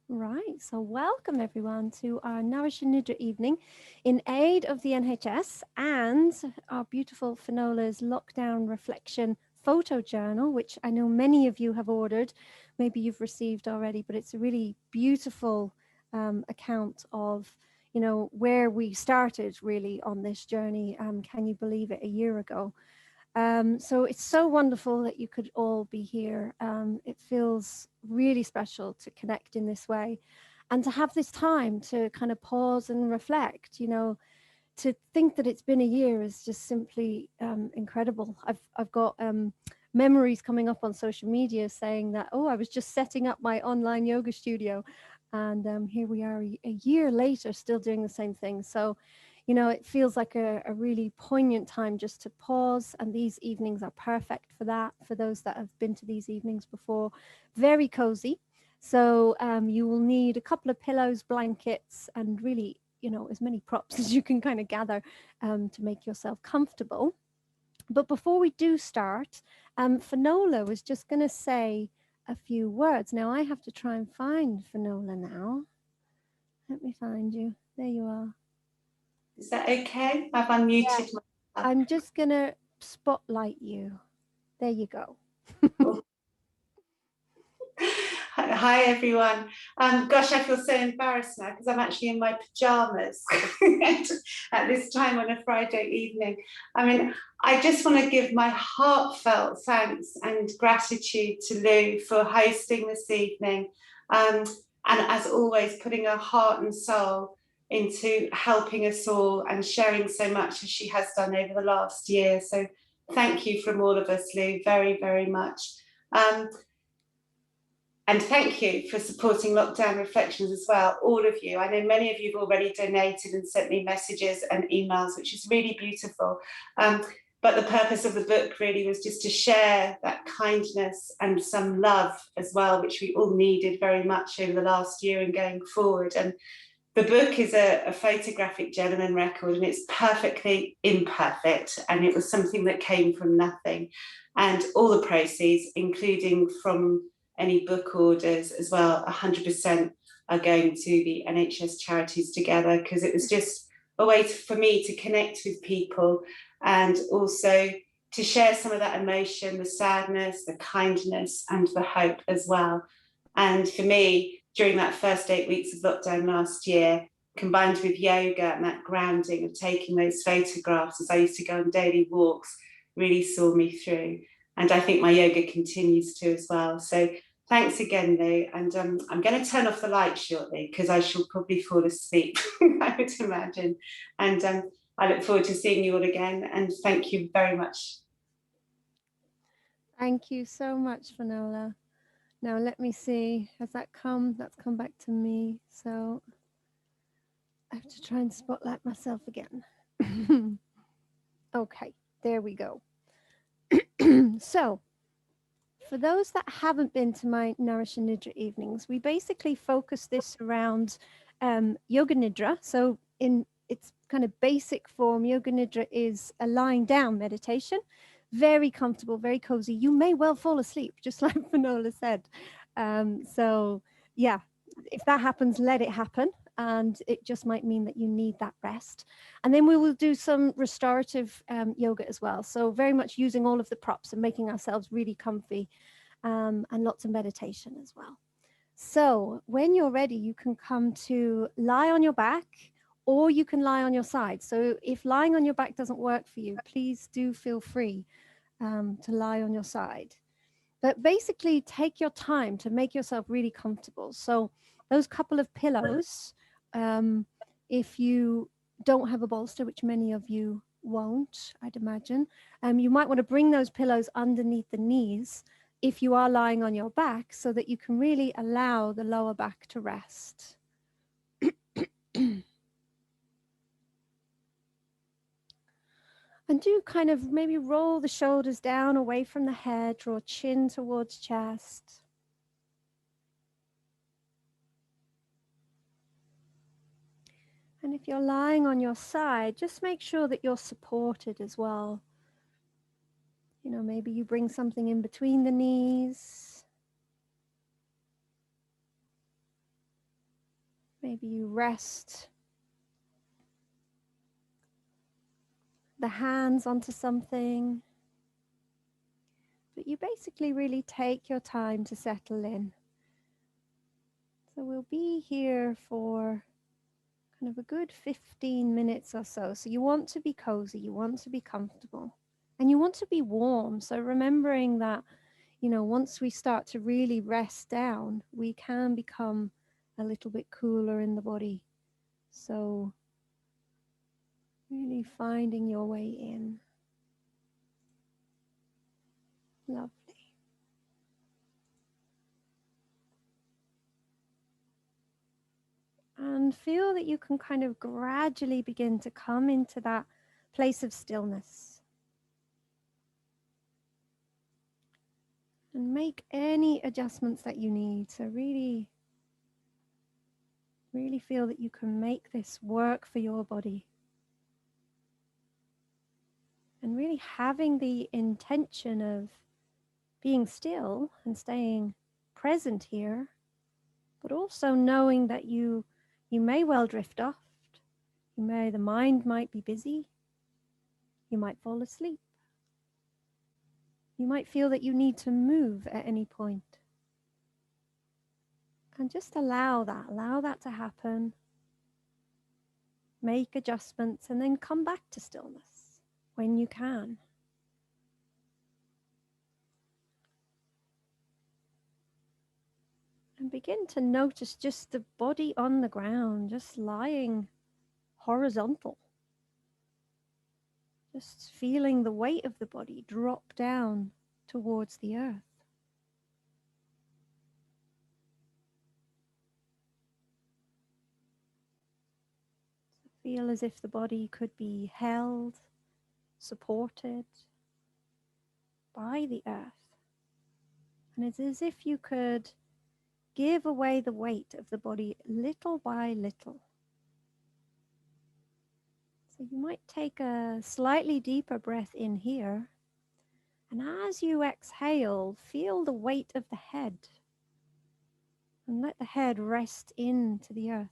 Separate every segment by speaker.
Speaker 1: Right, so welcome everyone to our Nourish and Nidra evening in aid of the NHS and our beautiful Finola's lockdown reflection photo journal, which I know many of you have ordered. Maybe you've received already, but it's a really beautiful account of, you know, where we started really on this journey. Can you believe it, a year ago? So it's so wonderful that you could all be here. It feels really special to connect in this way and to have this time to kind of pause and reflect, you know, to think that it's been a year is just simply incredible. I've got memories coming up on social media saying that, oh, I was just setting up my online yoga studio and here we are a year later still doing the same thing. So you know, it feels like a really poignant time just to pause, and these evenings are perfect for that, for those that have been to these evenings before. Very cozy. So you will need a couple of pillows, blankets, and really, you know, as many props as you can kind of gather to make yourself comfortable. But before we do start, Finola was just going to say a few words. Now I have to try and find Finola now. Let me find you. There you are.
Speaker 2: Is that okay? I've unmuted myself.
Speaker 1: I'm just going to spotlight you. There you go.
Speaker 2: Hi everyone. Gosh, I feel so embarrassed now because I'm actually in my pajamas at this time on a Friday evening. I mean, I just want to give my heartfelt thanks and gratitude to Lou for hosting this evening. And as always, putting her heart and soul into helping us all and sharing so much as she has done over the last year. So thank you from all of us, Lou, very, very much. And thank you for supporting Lockdown Reflections as well, all of you. I know many of you have already donated and sent me messages and emails, which is really beautiful. But the purpose of the book really was just to share that kindness and some love as well, which we all needed very much over the last year and going forward. And the book is a photographic journal record, and it's perfectly imperfect. And it was something that came from nothing. And all the proceeds, including from any book orders as well, 100% are going to the NHS Charities Together, because it was just a way for me to connect with people and also to share some of that emotion, the sadness, the kindness, and the hope as well. And for me, during that first 8 weeks of lockdown last year, combined with yoga and that grounding of taking those photographs as I used to go on daily walks, really saw me through. And I think my yoga continues to as well. So thanks again, Lou. And I'm going to turn off the light shortly because I shall probably fall asleep, I would imagine. And I look forward to seeing you all again. And thank you very much.
Speaker 1: Thank you so much, Finola. Now let me see. Has that come? That's come back to me. So I have to try and spotlight myself again. Okay, there we go. So for those that haven't been to my Nourish and Nidra evenings, we basically focus this around Yoga Nidra. So in its kind of basic form, Yoga Nidra is a lying down meditation, very comfortable, very cozy. You may well fall asleep, just like Finola said. So yeah, if that happens, let it happen. And it just might mean that you need that rest. And then we will do some restorative yoga as well. So very much using all of the props and making ourselves really comfy, and lots of meditation as well. So when you're ready, you can come to lie on your back, or you can lie on your side. So if lying on your back doesn't work for you, please do feel free to lie on your side. But basically take your time to make yourself really comfortable. So those couple of pillows, if you don't have a bolster, which many of you won't, I'd imagine, you might want to bring those pillows underneath the knees if you are lying on your back, so that you can really allow the lower back to rest. And do kind of maybe roll the shoulders down away from the head, draw chin towards chest. And if you're lying on your side, just make sure that you're supported as well. You know, maybe you bring something in between the knees. Maybe you rest the hands onto something, but you basically really take your time to settle in. So we'll be here for kind of a good 15 minutes or so. So you want to be cozy, you want to be comfortable, and you want to be warm. So remembering that, you know, once we start to really rest down, we can become a little bit cooler in the body. So really finding your way in. Lovely. And feel that you can kind of gradually begin to come into that place of stillness. And make any adjustments that you need. So really feel that you can make this work for your body. And really having the intention of being still and staying present here, but also knowing that you may well drift off. The mind might be busy. You might fall asleep. You might feel that you need to move at any point. And just allow that to happen. Make adjustments and then come back to stillness when you can. And begin to notice just the body on the ground, just lying horizontal. Just feeling the weight of the body drop down towards the earth. So feel as if the body could be held, supported by the earth. And it's as if you could give away the weight of the body little by little. So you might take a slightly deeper breath in here. And as you exhale, feel the weight of the head. And let the head rest into the earth.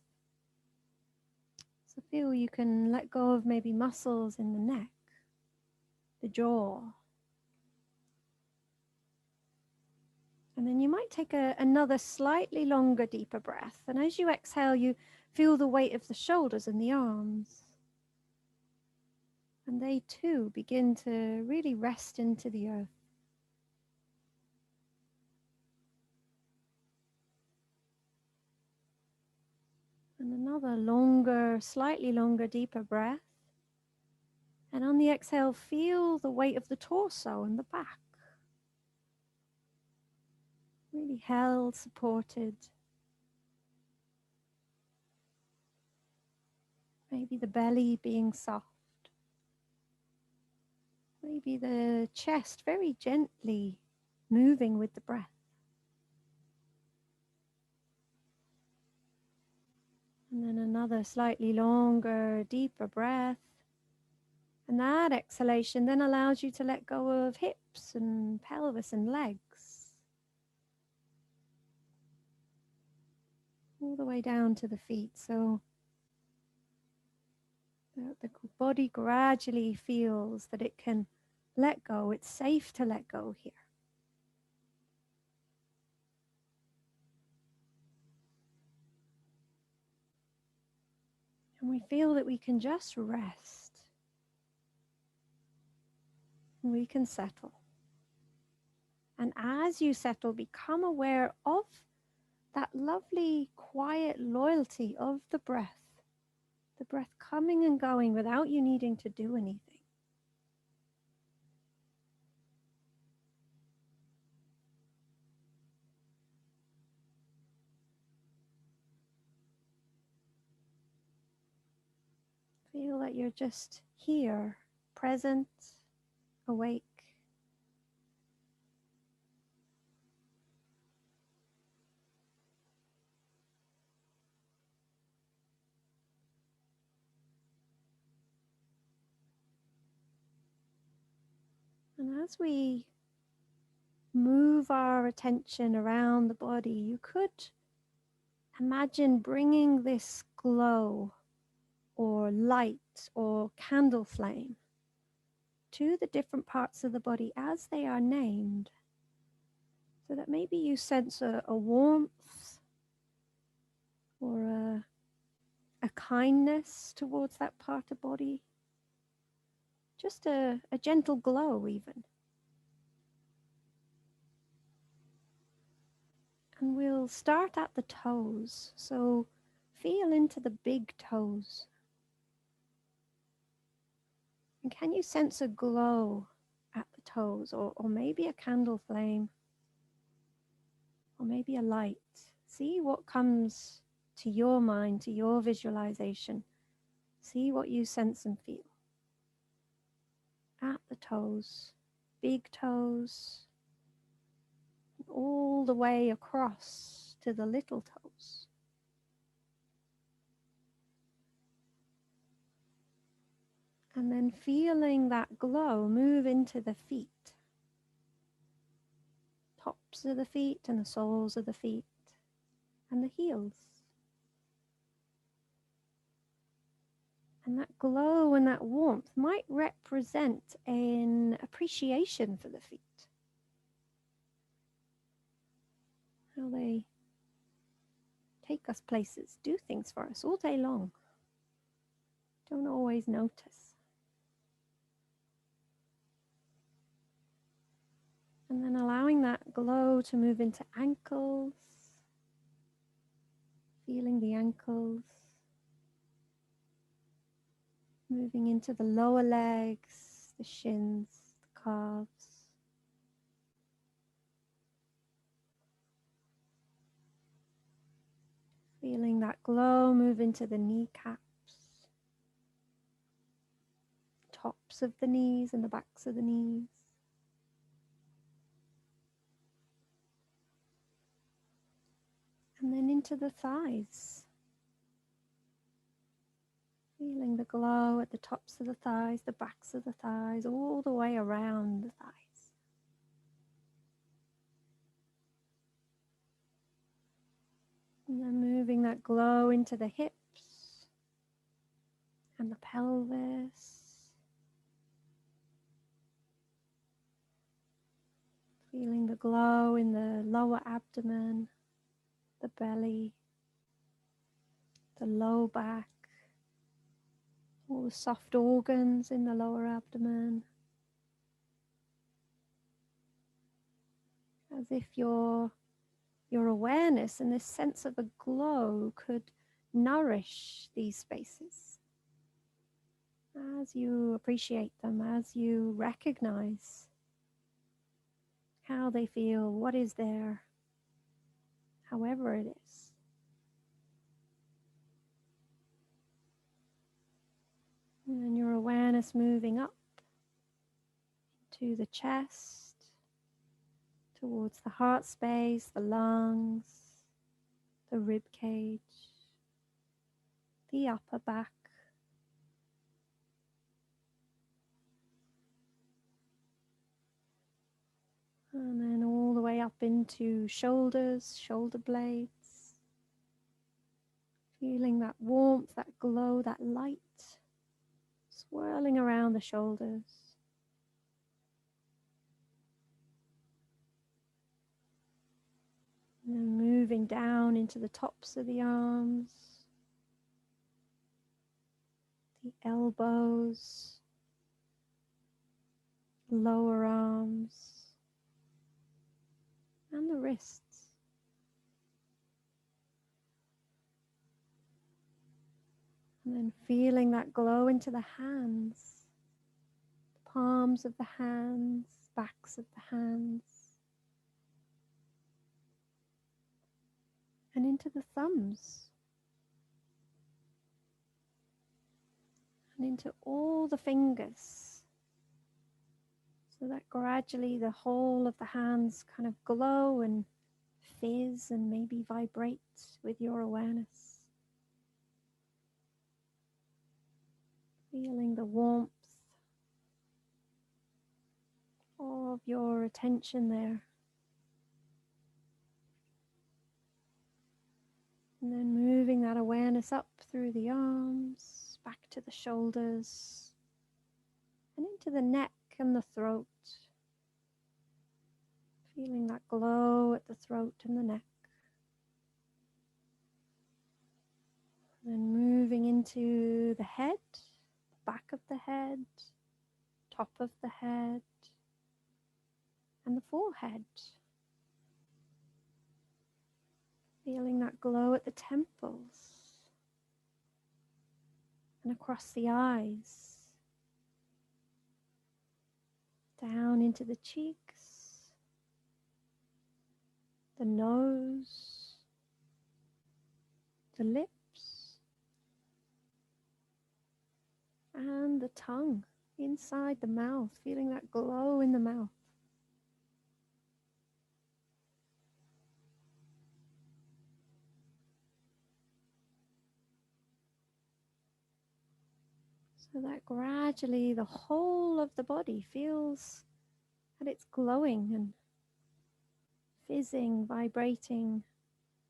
Speaker 1: So feel you can let go of maybe muscles in the neck, the jaw. And then you might take another slightly longer, deeper breath. And as you exhale, you feel the weight of the shoulders and the arms. And they too begin to really rest into the earth. And another longer, slightly longer, deeper breath. And on the exhale, feel the weight of the torso and the back. Really held, supported. Maybe the belly being soft. Maybe the chest very gently moving with the breath. And then another slightly longer, deeper breath. And that exhalation then allows you to let go of hips and pelvis and legs. All the way down to the feet. So the body gradually feels that it can let go. It's safe to let go here. And we feel that we can just rest. And we can settle. And as you settle, become aware of that lovely, quiet loyalty of the breath coming and going without you needing to do anything. Feel that you're just here, present, awake. And as we move our attention around the body, you could Imagine bringing this glow or light or candle flame to the different parts of the body as they are named, so that maybe you sense a warmth or a kindness towards that part of body, just a gentle glow even. And we'll start at the toes, so feel into the big toes. And can you sense a glow at the toes, or maybe a candle flame, or maybe a light? See what comes to your mind, to your visualization. See what you sense and feel at the toes, big toes, all the way across to the little toes. And then feeling that glow move into the feet, tops of the feet and the soles of the feet and the heels. And that glow and that warmth might represent an appreciation for the feet. How they take us places, do things for us all day long. Don't always notice. And then allowing that glow to move into ankles, feeling the ankles, moving into the lower legs, the shins, the calves. Feeling that glow move into the kneecaps, tops of the knees and the backs of the knees. And then into the thighs. Feeling the glow at the tops of the thighs, the backs of the thighs, all the way around the thighs. And then moving that glow into the hips and the pelvis. Feeling the glow in the lower abdomen, the belly, the low back, all the soft organs in the lower abdomen. As if your awareness and this sense of a glow could nourish these spaces. As you appreciate them, as you recognize how they feel, what is there, however it is. And then your awareness moving up to the chest, towards the heart space, the lungs, the rib cage, the upper back. And then all the way up into shoulders, shoulder blades. Feeling that warmth, that glow, that light swirling around the shoulders. And then moving down into the tops of the arms, the elbows, lower arms, and the wrists. And then feeling that glow into the hands, the palms of the hands, backs of the hands, and into the thumbs, and into all the fingers, so that gradually the whole of the hands kind of glow and fizz and maybe vibrate with your awareness. Feeling the warmth of your attention there. And then moving that awareness up through the arms, back to the shoulders, and into the neck and the throat. Feeling that glow at the throat and the neck. Then moving into the head, back of the head, top of the head, and the forehead. Feeling that glow at the temples and across the eyes, down into the cheeks, the nose, the lips, and the tongue inside the mouth, feeling that glow in the mouth. So that gradually the whole of the body feels that it's glowing and fizzing, vibrating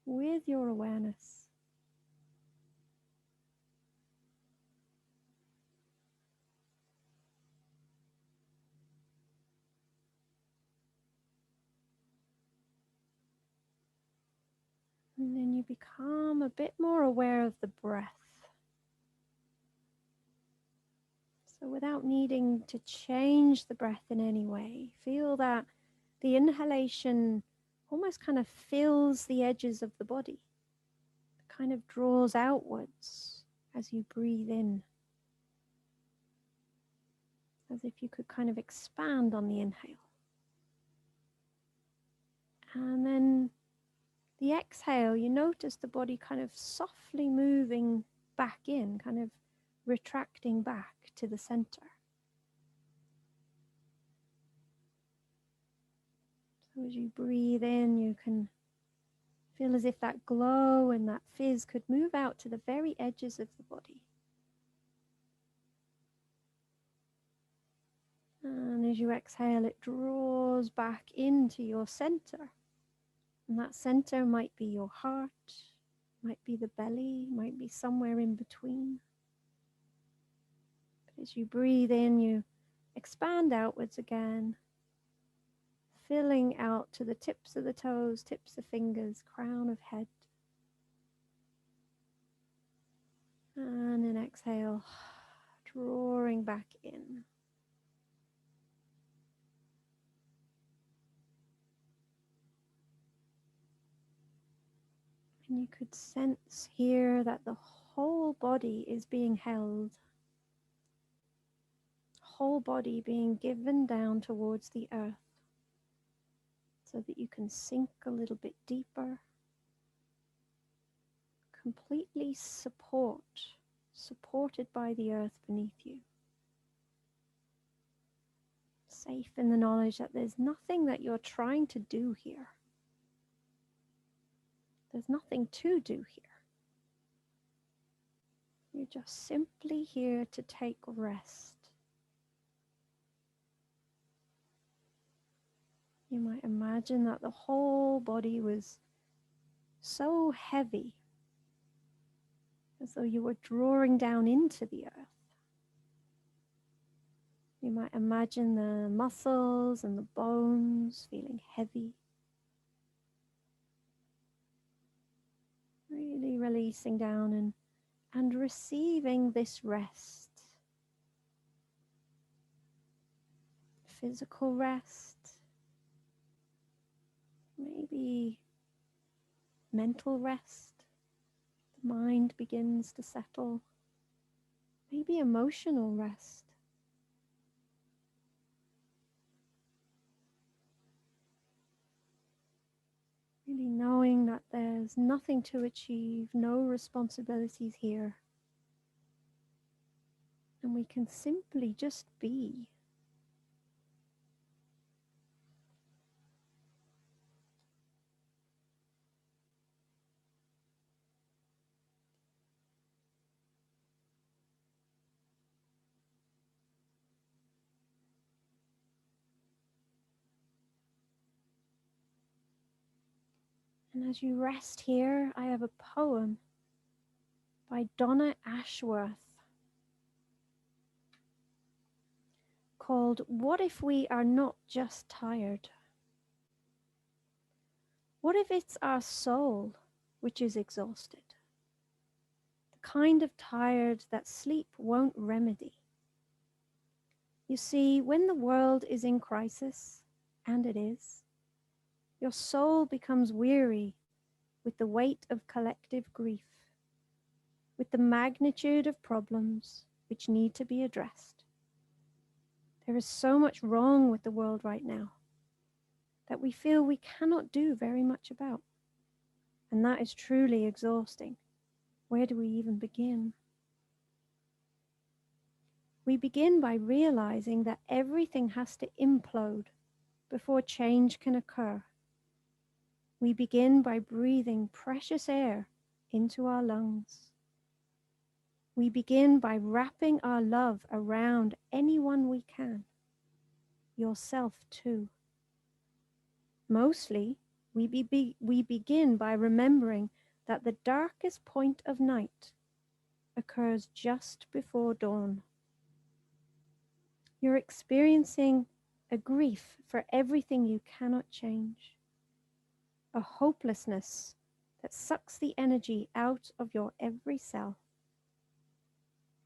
Speaker 1: with your awareness. And then you become a bit more aware of the breath. So without needing to change the breath in any way, feel that the inhalation almost kind of fills the edges of the body. It kind of draws outwards as you breathe in. As if you could kind of expand on the inhale. And then the exhale, you notice the body kind of softly moving back in, kind of retracting back to the center. So as you breathe in, you can feel as if that glow and that fizz could move out to the very edges of the body. And as you exhale, it draws back into your center. And that center might be your heart, might be the belly, might be somewhere in between. But as you breathe in, you expand outwards again, filling out to the tips of the toes, tips of fingers, crown of head. And an exhale, drawing back in. And you could sense here that the whole body is being held. Whole body being given down towards the earth so that you can sink a little bit deeper. Completely supported by the earth beneath you. Safe in the knowledge that there's nothing that you're trying to do here. There's nothing to do here. You're just simply here to take rest. You might imagine that the whole body was so heavy, as though you were drawing down into the earth. You might imagine the muscles and the bones feeling heavy. Really releasing down and receiving this rest. Physical rest. Maybe mental rest. The mind begins to settle. Maybe emotional rest. Really knowing that there's nothing to achieve, no responsibilities here. And we can simply just be. And as you rest here, I have a poem by Donna Ashworth called "What If We Are Not Just Tired?" What if it's our soul which is exhausted? The kind of tired that sleep won't remedy. You see, when the world is in crisis, and it is, your soul becomes weary with the weight of collective grief, with the magnitude of problems which need to be addressed. There is so much wrong with the world right now that we feel we cannot do very much about. And that is truly exhausting. Where do we even begin? We begin by realizing that everything has to implode before change can occur. We begin by breathing precious air into our lungs. We begin by wrapping our love around anyone we can, yourself too. Mostly, we begin by remembering that the darkest point of night occurs just before dawn. You're experiencing a grief for everything you cannot change, a hopelessness that sucks the energy out of your every cell.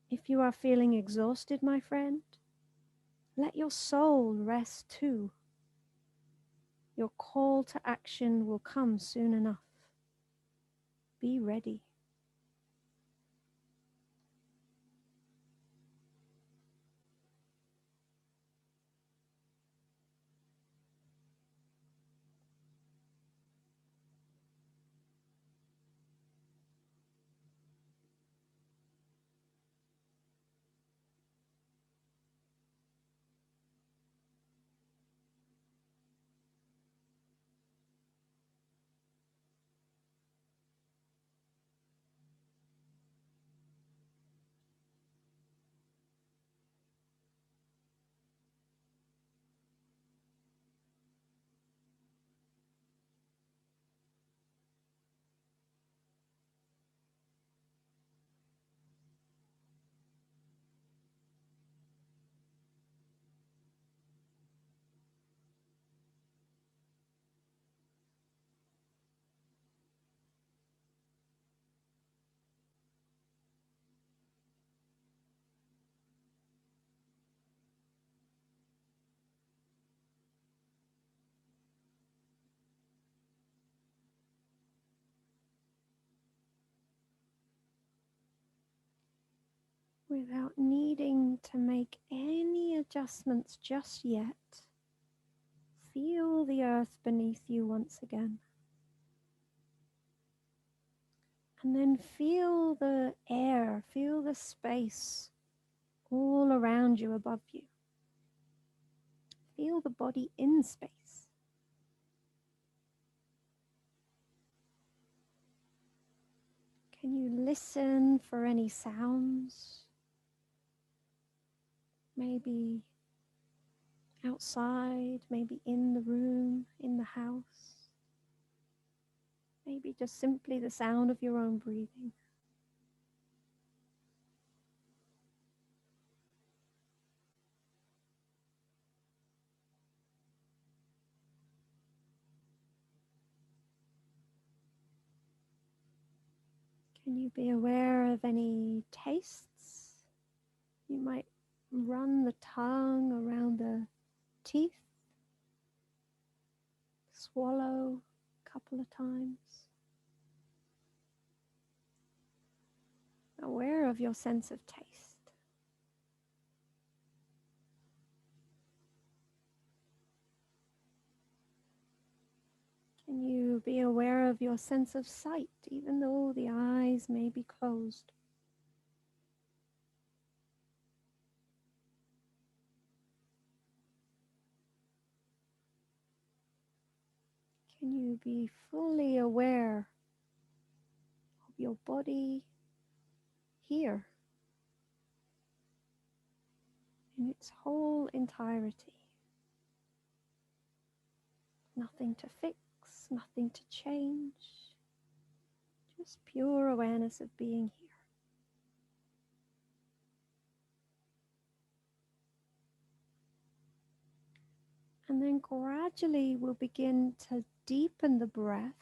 Speaker 1: If you are feeling exhausted, my friend, let your soul rest too. Your call to action will come soon enough. Be ready. Without needing to make any adjustments just yet, feel the earth beneath you once again. And then feel the air, feel the space all around you, above you. Feel the body in space. Can you listen for any sounds? Maybe outside, maybe in the room, in the house. Maybe just simply the sound of your own breathing. Can you be aware of any tastes? You might run the tongue around the teeth, swallow a couple of times. Aware of your sense of taste. Can you be aware of your sense of sight, even though the eyes may be closed? Can you be fully aware of your body here in its whole entirety? Nothing to fix, There's nothing to change. Just pure awareness of being here. And then gradually we'll begin to deepen the breath.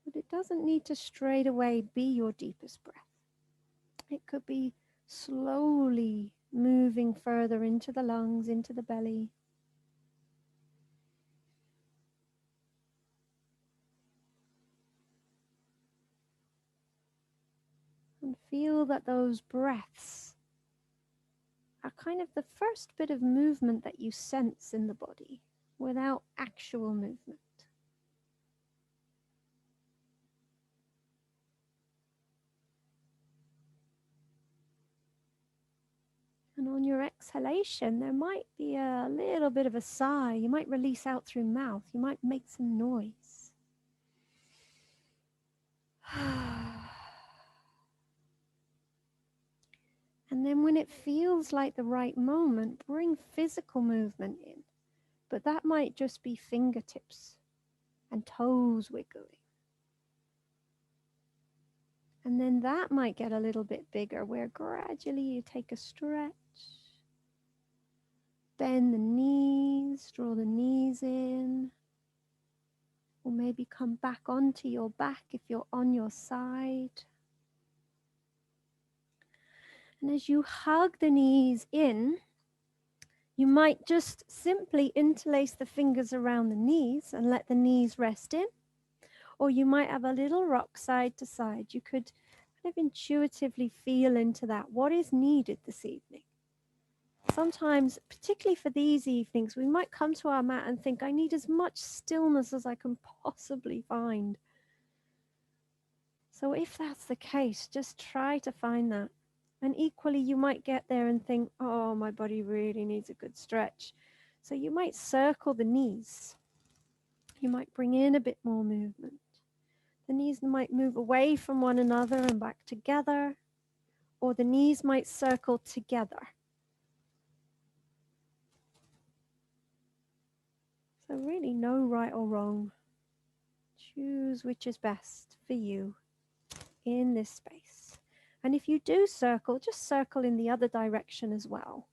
Speaker 1: But it doesn't need to straight away be your deepest breath. It could be slowly moving further into the lungs, into the belly. And feel that those breaths are kind of the first bit of movement that you sense in the body without actual movement. And on your exhalation, there might be a little bit of a sigh. You might release out through mouth. You might make some noise. And then when it feels like the right moment, bring physical movement in. But that might just be fingertips and toes wiggling. And then that might get a little bit bigger, where gradually you take a stretch. Bend the knees, draw the knees in. Or maybe come back onto your back if you're on your side. And as you hug the knees in, you might just simply interlace the fingers around the knees and let the knees rest in. Or you might have a little rock side to side. You could kind of intuitively feel into that. What is needed this evening? Sometimes, particularly for these evenings, we might come to our mat and think, I need as much stillness as I can possibly find. So if that's the case, just try to find that. And equally, you might get there and think, oh, my body really needs a good stretch. So you might circle the knees. You might bring in a bit more movement. The knees might move away from one another and back together, or the knees might circle together. So really no right or wrong. Choose which is best for you in this space. And if you do circle, just circle in the other direction as well.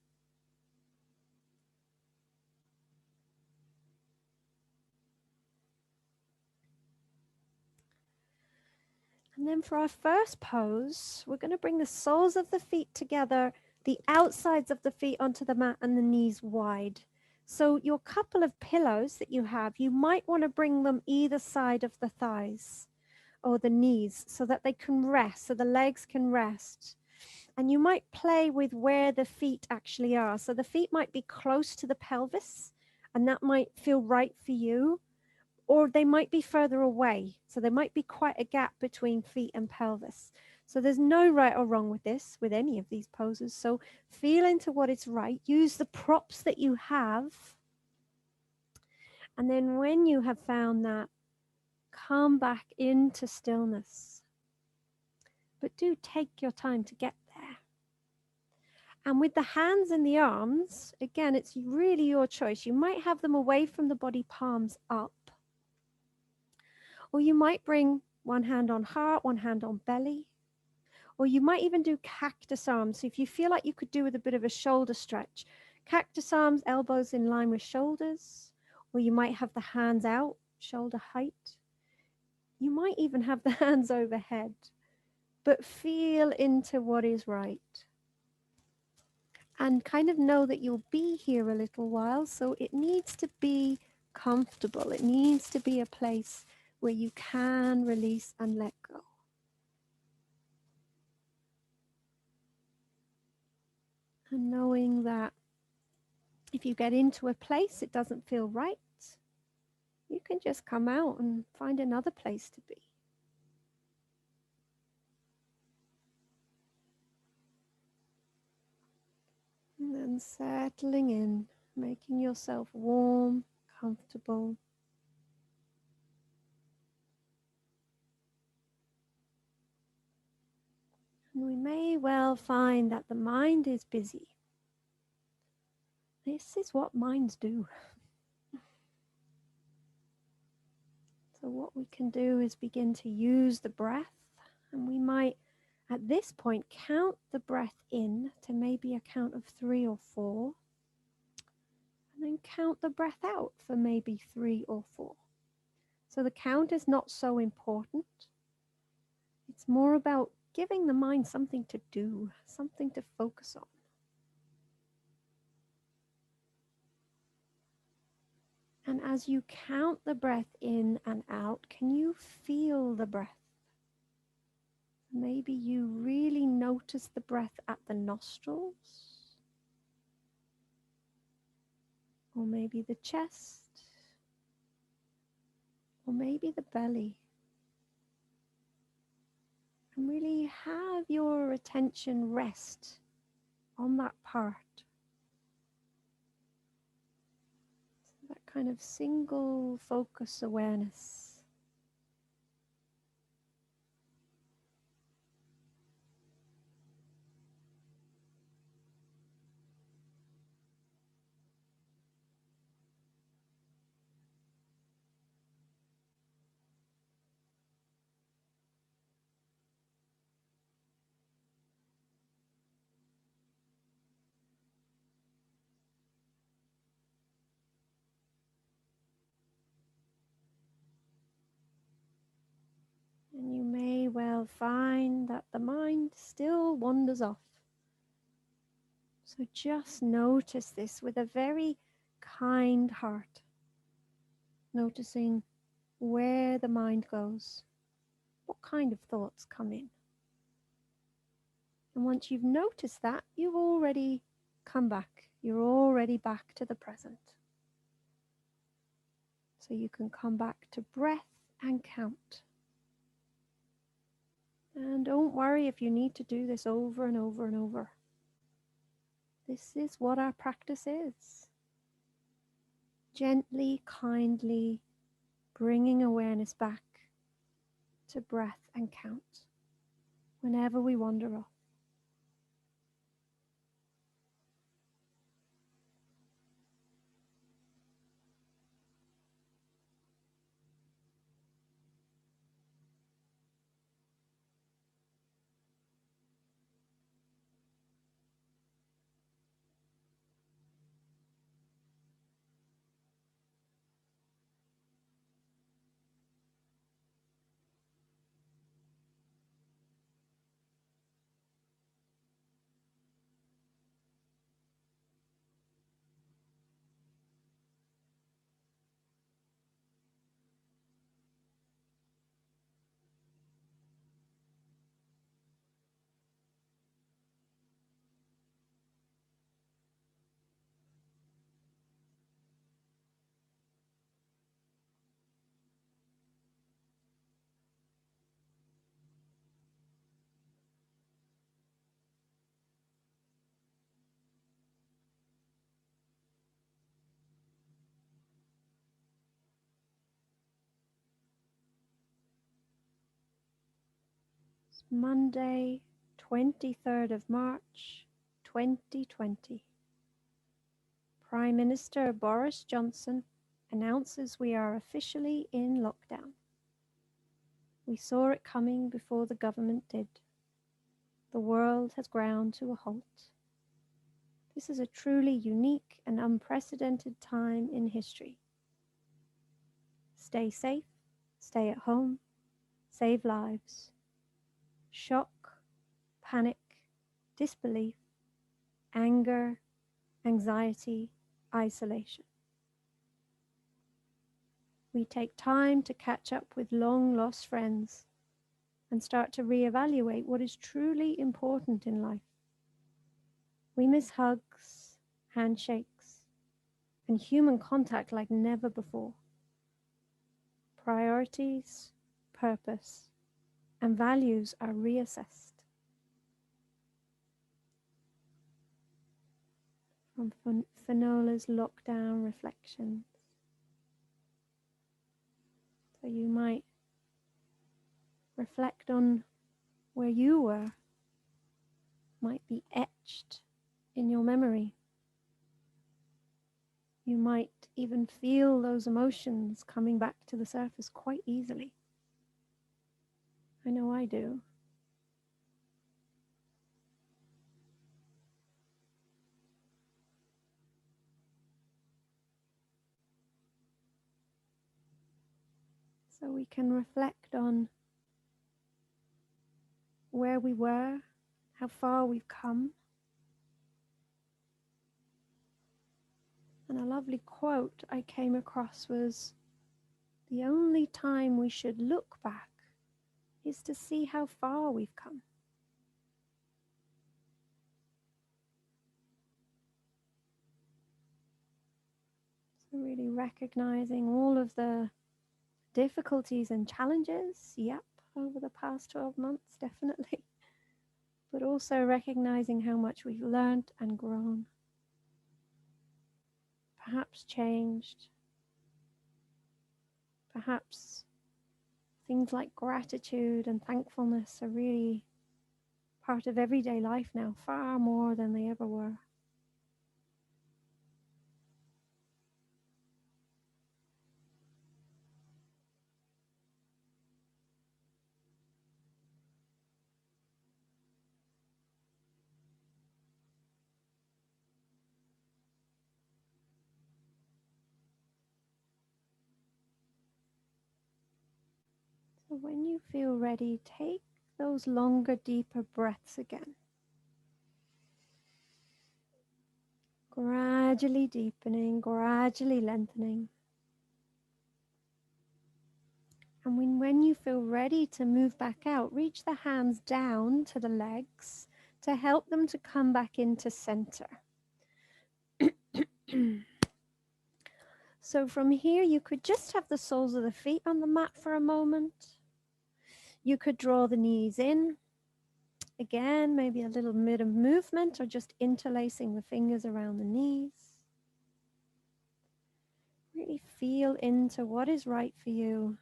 Speaker 1: And then for our first pose, we're going to bring the soles of the feet together, the outsides of the feet onto the mat and the knees wide. So your couple of pillows that you have, you might want to bring them either side of the thighs or the knees so that they can rest, so the legs can rest. And you might play with where the feet actually are. So the feet might be close to the pelvis, and that might feel right for you. Or they might be further away. So there might be quite a gap between feet and pelvis. So there's no right or wrong with this, with any of these poses. So feel into what is right. Use the props that you have. And then when you have found that, come back into stillness. But do take your time to get there. And with the hands and the arms, again, it's really your choice. You might have them away from the body, palms up. Or you might bring one hand on heart, one hand on belly. Or you might even do cactus arms. So if you feel like you could do with a bit of a shoulder stretch, cactus arms, elbows in line with shoulders. Or you might have the hands out, shoulder height. You might even have the hands overhead. But feel into what is right. And kind of know that you'll be here a little while. So it needs to be comfortable. It needs to be a place where you can release and let go. And knowing that if you get into a place it doesn't feel right, you can just come out and find another place to be. And then settling in, making yourself warm, comfortable. And we may well find that the mind is busy. This is what minds do. So what we can do is begin to use the breath, and we might at this point count the breath in to maybe a count of 3 or 4, and then count the breath out for maybe 3 or 4. So the count is not so important. It's more about giving the mind something to do, something to focus on. And as you count the breath in and out, can you feel the breath? Maybe you really notice the breath at the nostrils, or maybe the chest, or maybe the belly. And really have your attention rest on that part. So that kind of single focus awareness. And you may well find that the mind still wanders off. So just notice this with a very kind heart, noticing where the mind goes, what kind of thoughts come in. And once you've noticed that, you've already come back. You're already back to the present. So you can come back to breath and count. And don't worry if you need to do this over and over and over. This is what our practice is. Gently, kindly bringing awareness back to breath and count whenever we wander off. It's Monday, 23rd of March, 2020. Prime Minister Boris Johnson announces we are officially in lockdown. We saw it coming before the government did. The world has ground to a halt. This is a truly unique and unprecedented time in history. Stay safe, stay at home, save lives. Shock, panic, disbelief, anger, anxiety, isolation. We take time to catch up with long-lost friends and start to reevaluate what is truly important in life. We miss hugs, handshakes, and human contact like never before. Priorities, purpose, and values are reassessed. From Finola's lockdown reflections. So you might reflect on where you were, might be etched in your memory. You might even feel those emotions coming back to the surface quite easily. I know I do. So we can reflect on where we were, how far we've come. And a lovely quote I came across was, "The only time we should look back is to see how far we've come." So really recognizing all of the difficulties and challenges, yep, over the past 12 months, definitely. But also recognizing how much we've learned and grown, perhaps changed, perhaps things like gratitude and thankfulness are really part of everyday life now, far more than they ever were. So when you feel ready, take those longer, deeper breaths again. Gradually deepening, gradually lengthening. And when you feel ready to move back out, reach the hands down to the legs to help them to come back into center. So from here, you could just have the soles of the feet on the mat for a moment. You could draw the knees in. Again, maybe a little bit of movement or just interlacing the fingers around the knees. Really feel into what is right for you.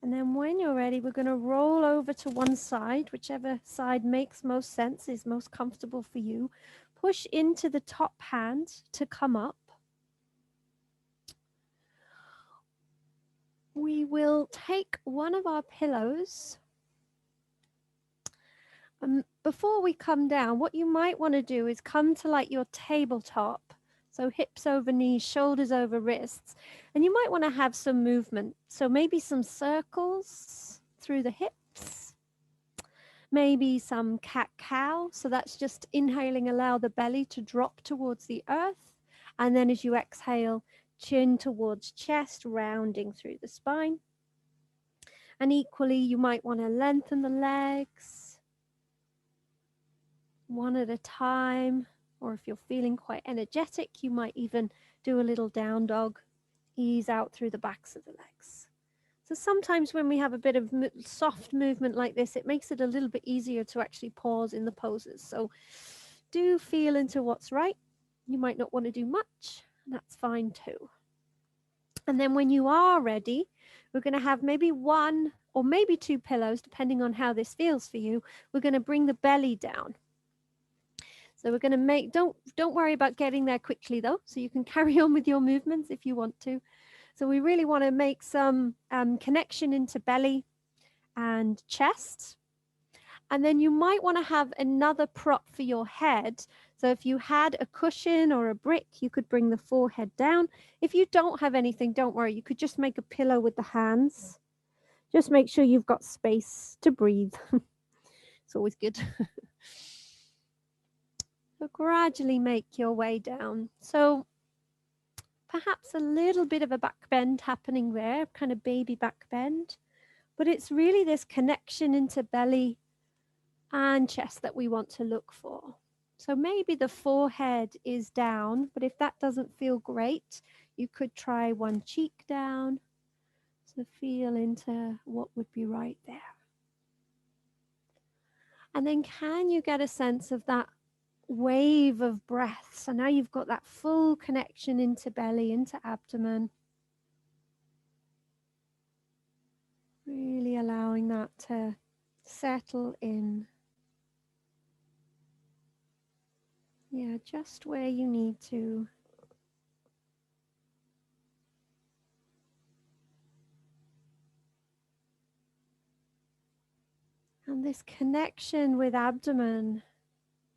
Speaker 1: And then when you're ready, we're going to roll over to one side, whichever side makes most sense, is most comfortable for you. Push into the top hand to come up. We will take one of our pillows. Before we come down, what you might want to do is come to like your tabletop. So hips over knees, shoulders over wrists. And you might want to have some movement. So maybe some circles through the hips. Maybe some cat-cow. So that's just inhaling, allow the belly to drop towards the earth. And then as you exhale, chin towards chest, rounding through the spine. And equally, you might want to lengthen the legs one at a time, or if you're feeling quite energetic, you might even do a little down dog, ease out through the backs of the legs. So sometimes when we have a bit of soft movement like this, it makes it a little bit easier to actually pause in the poses. So do feel into what's right. You might not want to do much, and that's fine too. And then when you are ready, we're going to have maybe one or maybe two pillows, depending on how this feels for you. We're going to bring the belly down. So we're going to make, don't worry about getting there quickly though. So you can carry on with your movements if you want to. So we really want to make some connection into belly and chest. And then you might want to have another prop for your head. So if you had a cushion or a brick, you could bring the forehead down. If you don't have anything, don't worry. You could just make a pillow with the hands. Just make sure you've got space to breathe. It's always good. So gradually make your way down. So perhaps a little bit of a back bend happening there, kind of baby back bend. But it's really this connection into belly and chest that we want to look for. So maybe the forehead is down, but if that doesn't feel great, you could try one cheek down. So feel into what would be right there. And then can you get a sense of that wave of breath? So now you've got that full connection into belly, into abdomen. Really allowing that to settle in. Yeah, just where you need to. And this connection with abdomen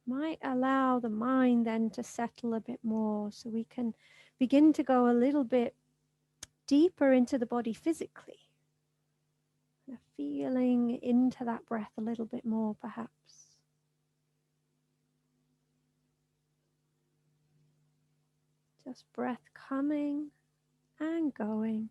Speaker 1: might allow the mind then to settle a bit more, so we can begin to go a little bit deeper into the body physically. Feeling into that breath a little bit more, perhaps. Just breath coming and going.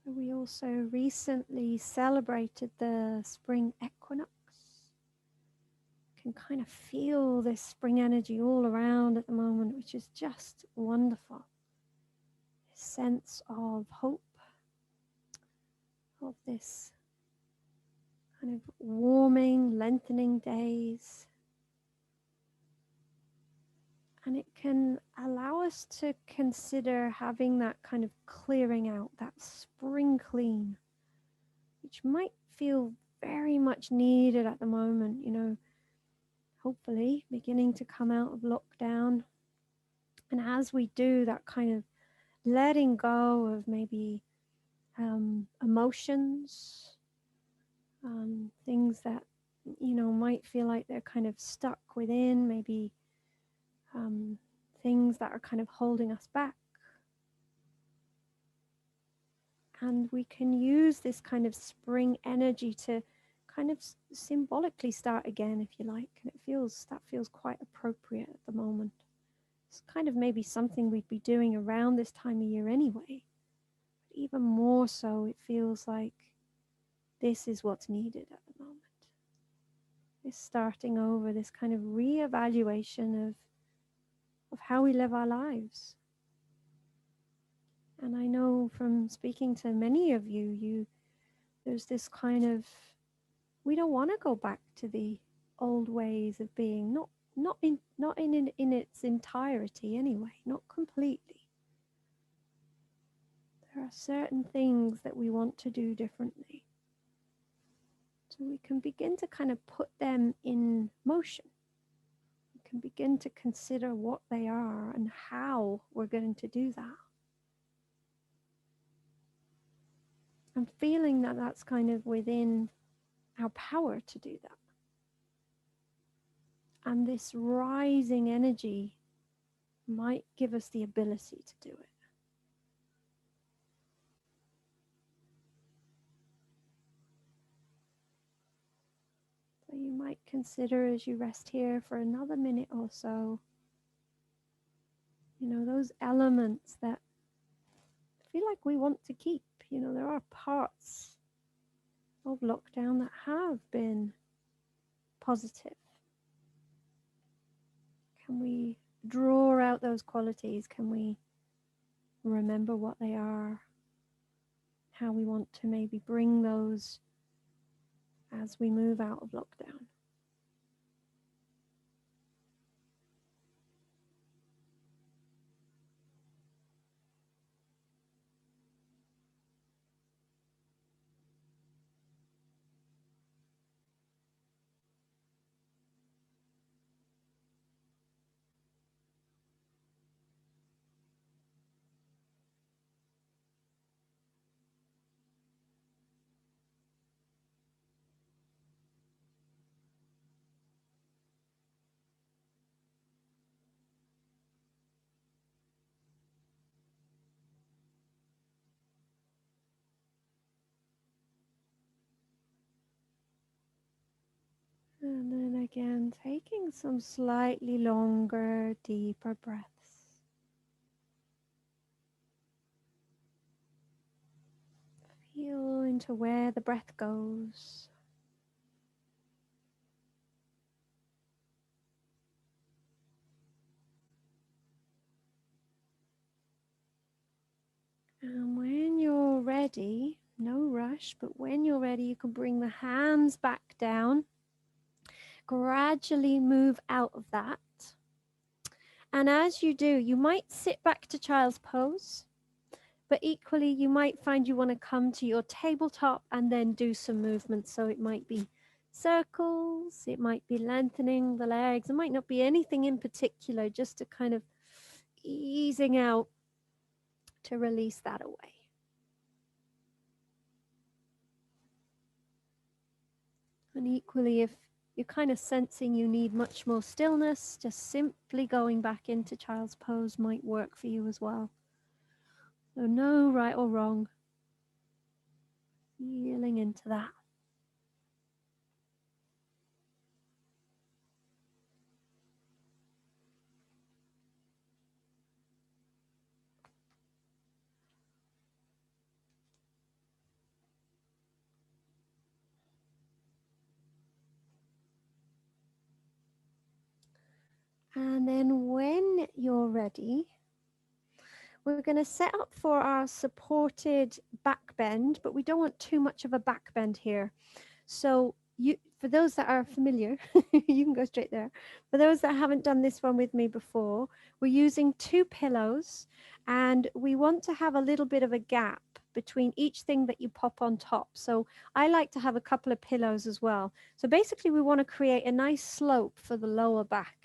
Speaker 1: So we also recently celebrated the spring equinox. Can kind of feel this spring energy all around at the moment, which is just wonderful. This sense of hope, of this kind of warming, lengthening days. And it can allow us to consider having that kind of clearing out, that spring clean, which might feel very much needed at the moment, you know, hopefully beginning to come out of lockdown. And as we do that, kind of letting go of maybe emotions, things that, you know, might feel like they're kind of stuck within, maybe things that are kind of holding us back. And we can use this kind of spring energy to kind of symbolically start again, if you like. And that feels quite appropriate at the moment. It's kind of maybe something we'd be doing around this time of year anyway. But even more so, it feels like this is what's needed at the moment. This starting over, this kind of reevaluation of how we live our lives. And I know from speaking to many of you, there's this kind of, we don't want to go back to the old ways of being, not in its entirety anyway, not completely. There are certain things that we want to do differently. So we can begin to kind of put them in motion. We can begin to consider what they are and how we're going to do that. I'm feeling that that's kind of within our power to do that. And this rising energy might give us the ability to do it. So you might consider, as you rest here for another minute or so, you know, those elements that I feel like we want to keep. You know, there are parts of lockdown that have been positive. Can we draw out those qualities? Can we remember what they are? How we want to maybe bring those as we move out of lockdown. And then again, taking some slightly longer, deeper breaths. Feel into where the breath goes. And when you're ready, ready, no rush, but when you're ready, you can bring the hands back down. Gradually move out of that. And as you do, you might sit back to child's pose, but equally you might find you want to come to your tabletop and then do some movement. So it might be circles, it might be lengthening the legs, it might not be anything in particular, just to kind of easing out to release that away. And equally, if you're kind of sensing you need much more stillness, just simply going back into child's pose might work for you as well. So no right or wrong. Feeling into that. And then when you're ready, we're going to set up for our supported back bend, but we don't want too much of a back bend here. So for those that are familiar, you can go straight there. For those that haven't done this one with me before, we're using 2 pillows, and we want to have a little bit of a gap between each thing that you pop on top. So I like to have a couple of pillows as well. So basically we want to create a nice slope for the lower back.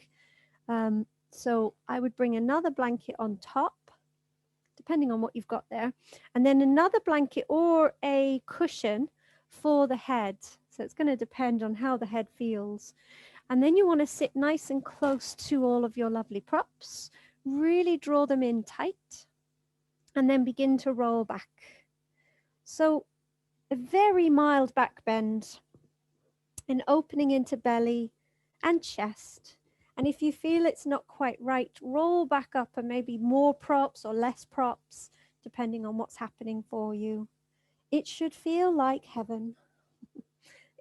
Speaker 1: So I would bring another blanket on top, depending on what you've got there, and then another blanket or a cushion for the head. So it's going to depend on how the head feels. And then you want to sit nice and close to all of your lovely props, really draw them in tight, and then begin to roll back. So a very mild back bend, an opening into belly and chest. And if you feel it's not quite right, roll back up and maybe more props or less props, depending on what's happening for you. It should feel like heaven.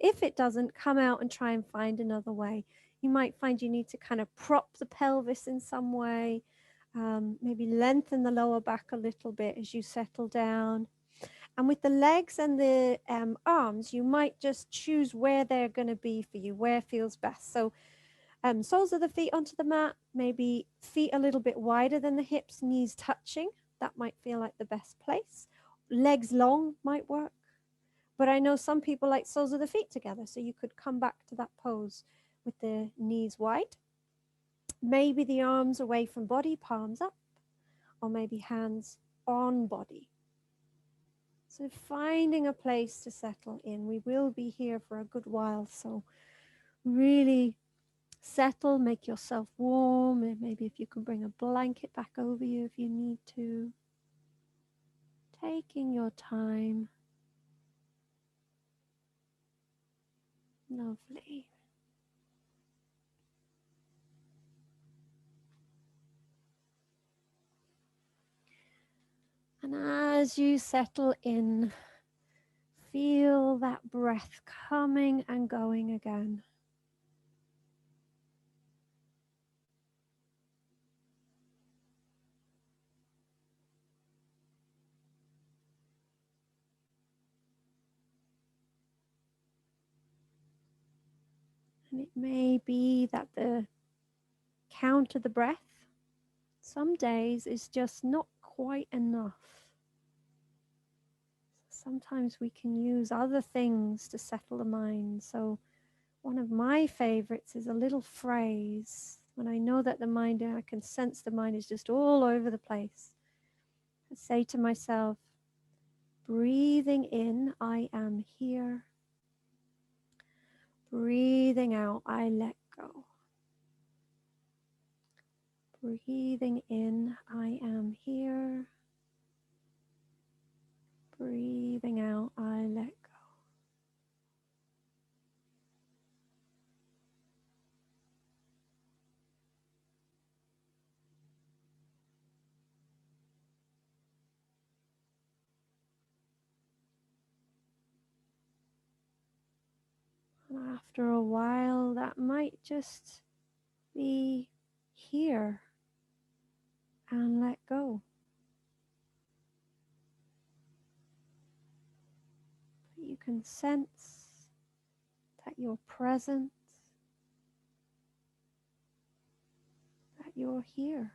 Speaker 1: If it doesn't, come out and try and find another way. You might find you need to kind of prop the pelvis in some way, maybe lengthen the lower back a little bit as you settle down. And with the legs and the arms, you might just choose where they're going to be for you, where feels best. So soles of the feet onto the mat, maybe feet a little bit wider than the hips, knees touching. That might feel like the best place. Legs long might work. But I know some people like soles of the feet together, so you could come back to that pose with the knees wide. Maybe the arms away from body, palms up, or maybe hands on body. So finding a place to settle in. We will be here for a good while, so really settle, make yourself warm, and maybe if you can bring a blanket back over you if you need to. Taking your time. Lovely. And as you settle in, feel that breath coming and going again. And it may be that the count of the breath some days is just not quite enough. Sometimes we can use other things to settle the mind. So one of my favorites is a little phrase. When I know that the mind, I can sense the mind is just all over the place. I say to myself, breathing in, I am here. Breathing out, I let go. Breathing in, I am here. Breathing out, I let go. And after a while, that might just be here and let go. you can sense that you're present, that you're here.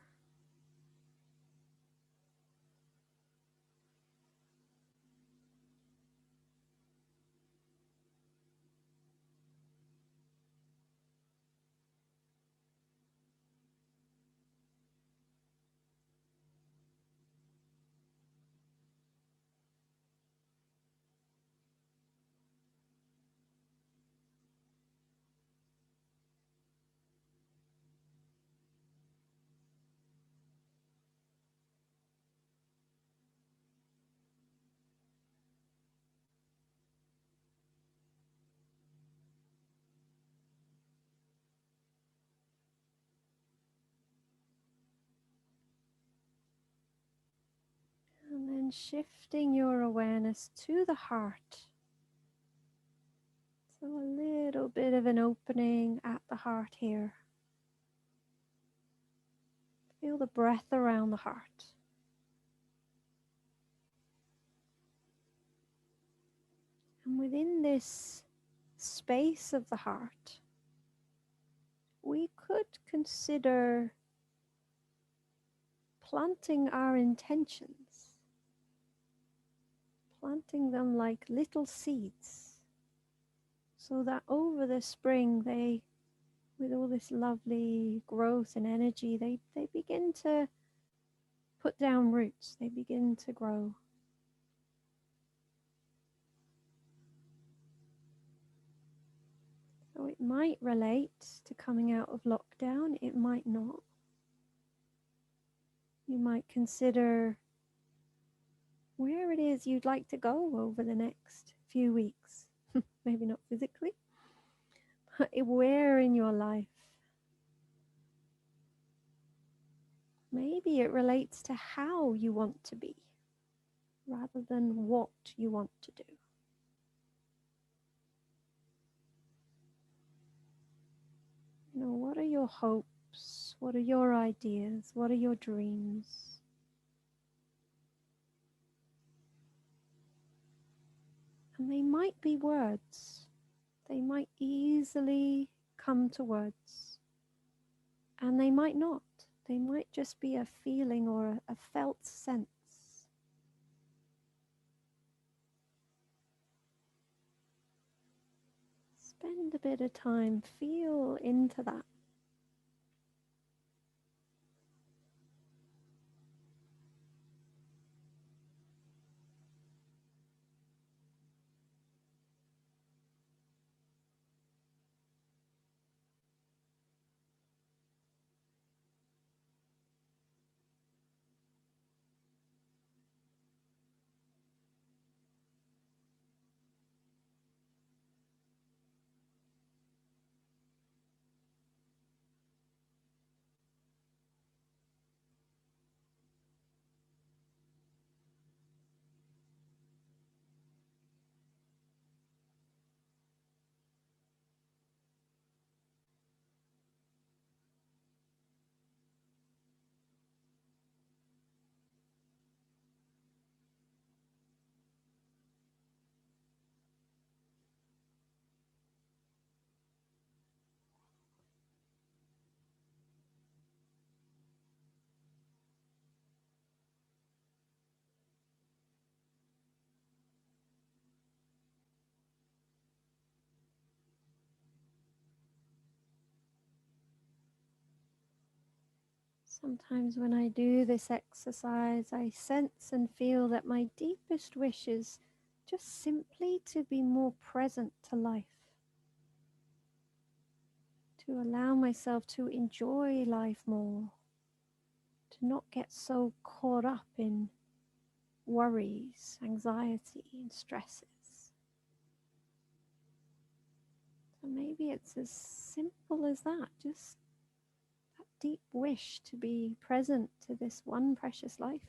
Speaker 1: And then shifting your awareness to the heart. So a little bit of an opening at the heart here. Feel the breath around the heart. And within this space of the heart, we could consider planting our intentions, planting them like little seeds, so that over the spring they, with all this lovely growth and energy, they begin to put down roots, they begin to grow. So it might relate to coming out of lockdown, it might not. You might consider where it is you'd like to go over the next few weeks. Maybe not physically, but where in your life. Maybe it relates to how you want to be rather than what you want to do. You know, what are your hopes? What are your ideas? What are your dreams? And they might be words. They might easily come to words. And they might not. They might just be a feeling or a felt sense. Spend a bit of time, feel into that. Sometimes when I do this exercise, I sense and feel that my deepest wish is just simply to be more present to life, to allow myself to enjoy life more, to not get so caught up in worries, anxiety, and stresses. So maybe it's as simple as that, just that deep wish to be present to this one precious life.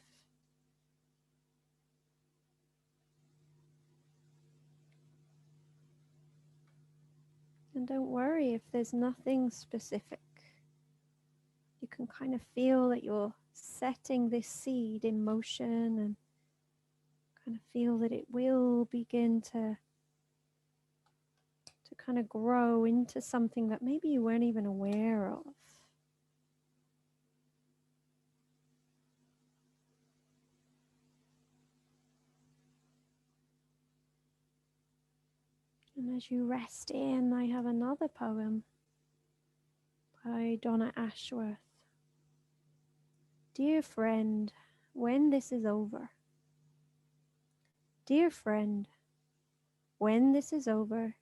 Speaker 1: And don't worry if there's nothing specific. You can kind of feel that you're setting this seed in motion and kind of feel that it will begin to kind of grow into something that maybe you weren't even aware of. And as you rest in, I have another poem by Donna Ashworth. Dear friend, when this is over. Dear friend, when this is over,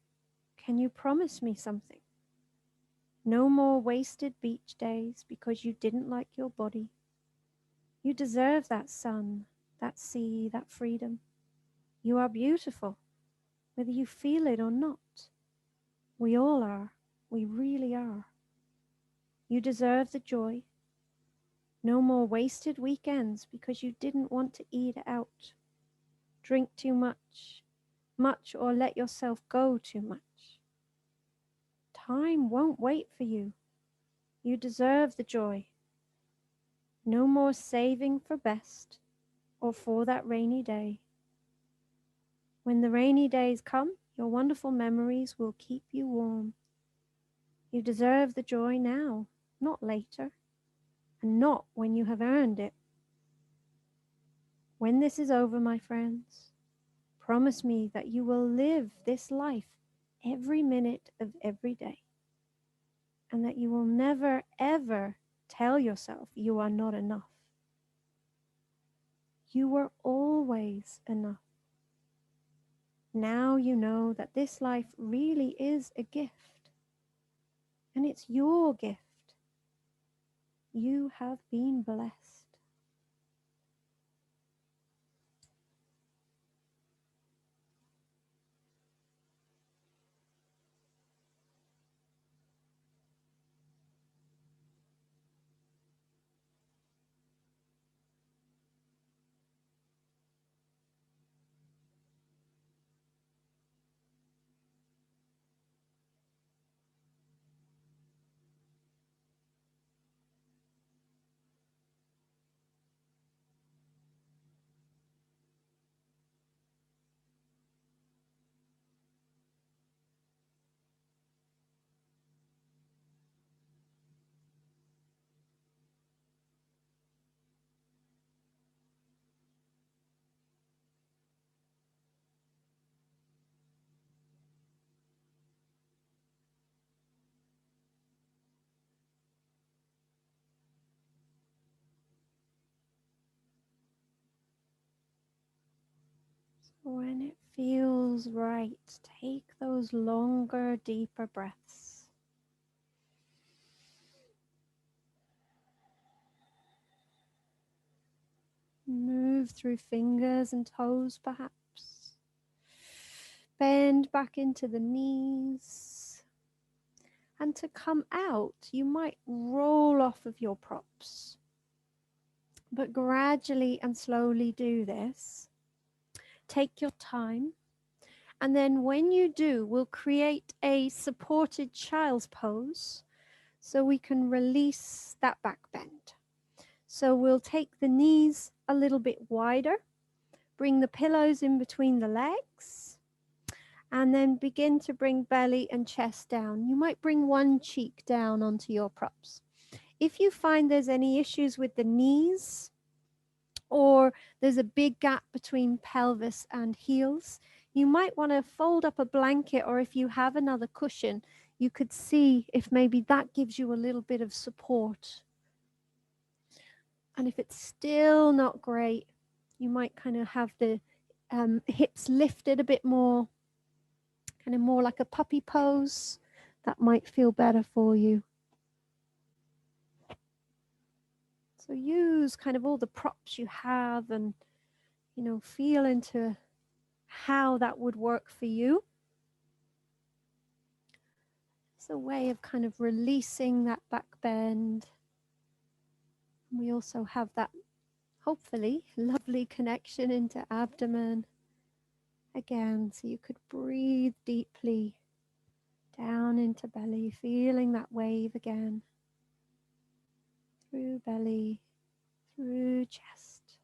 Speaker 1: can you promise me something? No more wasted beach days because you didn't like your body. You deserve that sun, that sea, that freedom. You are beautiful, whether you feel it or not. We all are. We really are. You deserve the joy. No more wasted weekends because you didn't want to eat out, drink too much, or let yourself go too much. Time won't wait for you. You deserve the joy. No more saving for best or for that rainy day. When the rainy days come, your wonderful memories will keep you warm. You deserve the joy now, not later, and not when you have earned it. When this is over, my friends, promise me that you will live this life every minute of every day, and that you will never, ever tell yourself you are not enough. You were always enough. Now you know that this life really is a gift, and it's your gift. You have been blessed. When it feels right, take those longer, deeper breaths. Move through fingers and toes, perhaps. Bend back into the knees. And to come out, you might roll off of your props. But gradually and slowly do this. Take your time. And then when you do, we'll create a supported child's pose so we can release that back bend. So we'll take the knees a little bit wider, bring the pillows in between the legs, and then begin to bring belly and chest down. You might bring one cheek down onto your props. If you find there's any issues with the knees, or there's a big gap between pelvis and heels, you might want to fold up a blanket, or if you have another cushion, you could see if maybe that gives you a little bit of support. And if it's still not great, you might kind of have the hips lifted a bit more, kind of more like a puppy pose. That might feel better for you. So use kind of all the props you have and, you know, feel into how that would work for you. It's a way of kind of releasing that back bend. We also have that, hopefully, lovely connection into abdomen. Again, so you could breathe deeply down into belly, feeling that wave again. Through belly, through chest.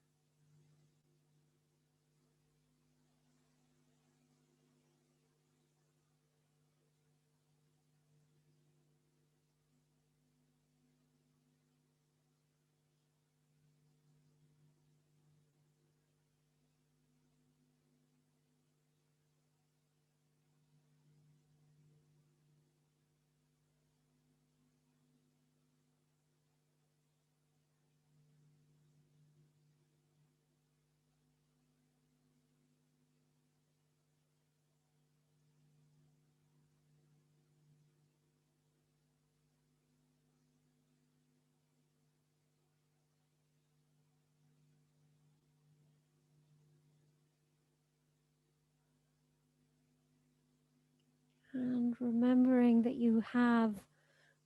Speaker 1: And remembering that you have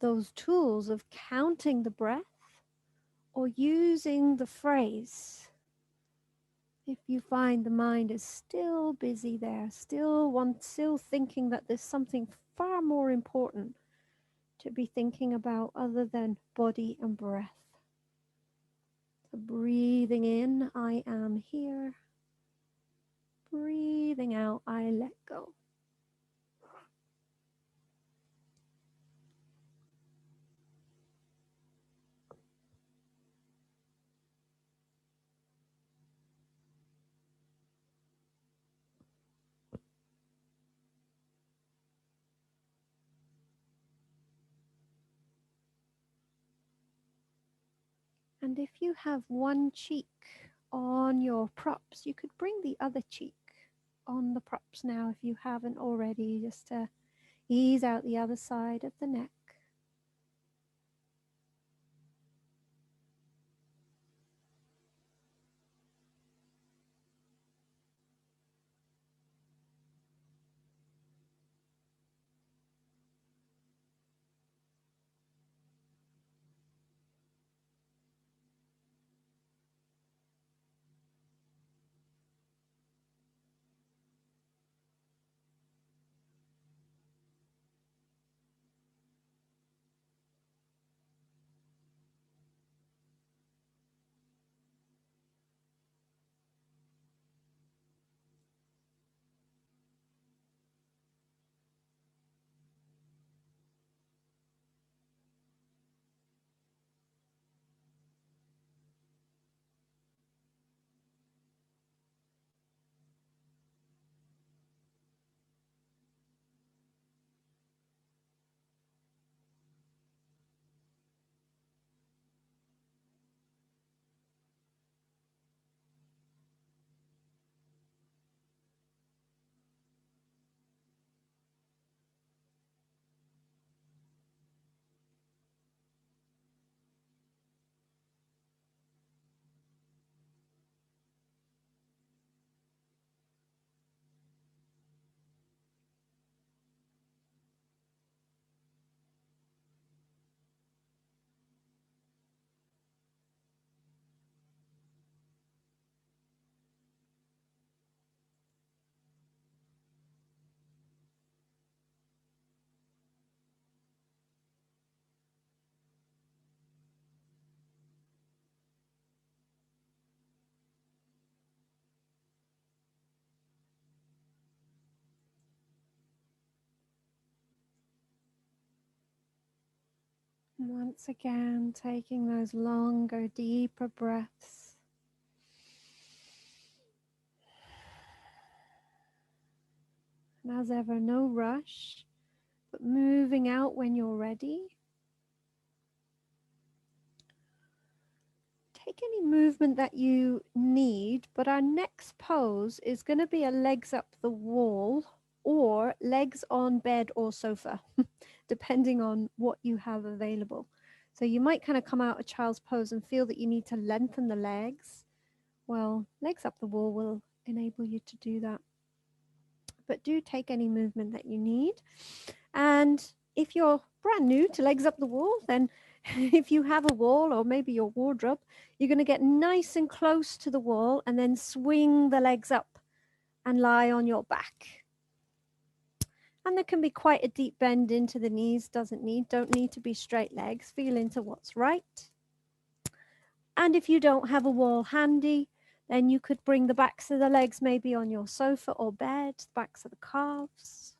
Speaker 1: those tools of counting the breath or using the phrase. If you find the mind is still busy there, still thinking that there's something far more important to be thinking about other than body and breath. So breathing in, I am here. Breathing out, I let go. And if you have one cheek on your props, you could bring the other cheek on the props now if you haven't already, just to ease out the other side of the neck. Once again, taking those longer, deeper breaths. And as ever, no rush, but moving out when you're ready. Take any movement that you need, but our next pose is going to be a legs up the wall or legs on bed or sofa, depending on what you have available. So you might kind of come out of child's pose and feel that you need to lengthen the legs. Well, legs up the wall will enable you to do that. But do take any movement that you need. And if you're brand new to legs up the wall, then if you have a wall or maybe your wardrobe, you're going to get nice and close to the wall and then swing the legs up and lie on your back. And there can be quite a deep bend into the knees, don't need to be straight legs. Feel into what's right. And if you don't have a wall handy, then you could bring the backs of the legs maybe on your sofa or bed, the backs of the calves.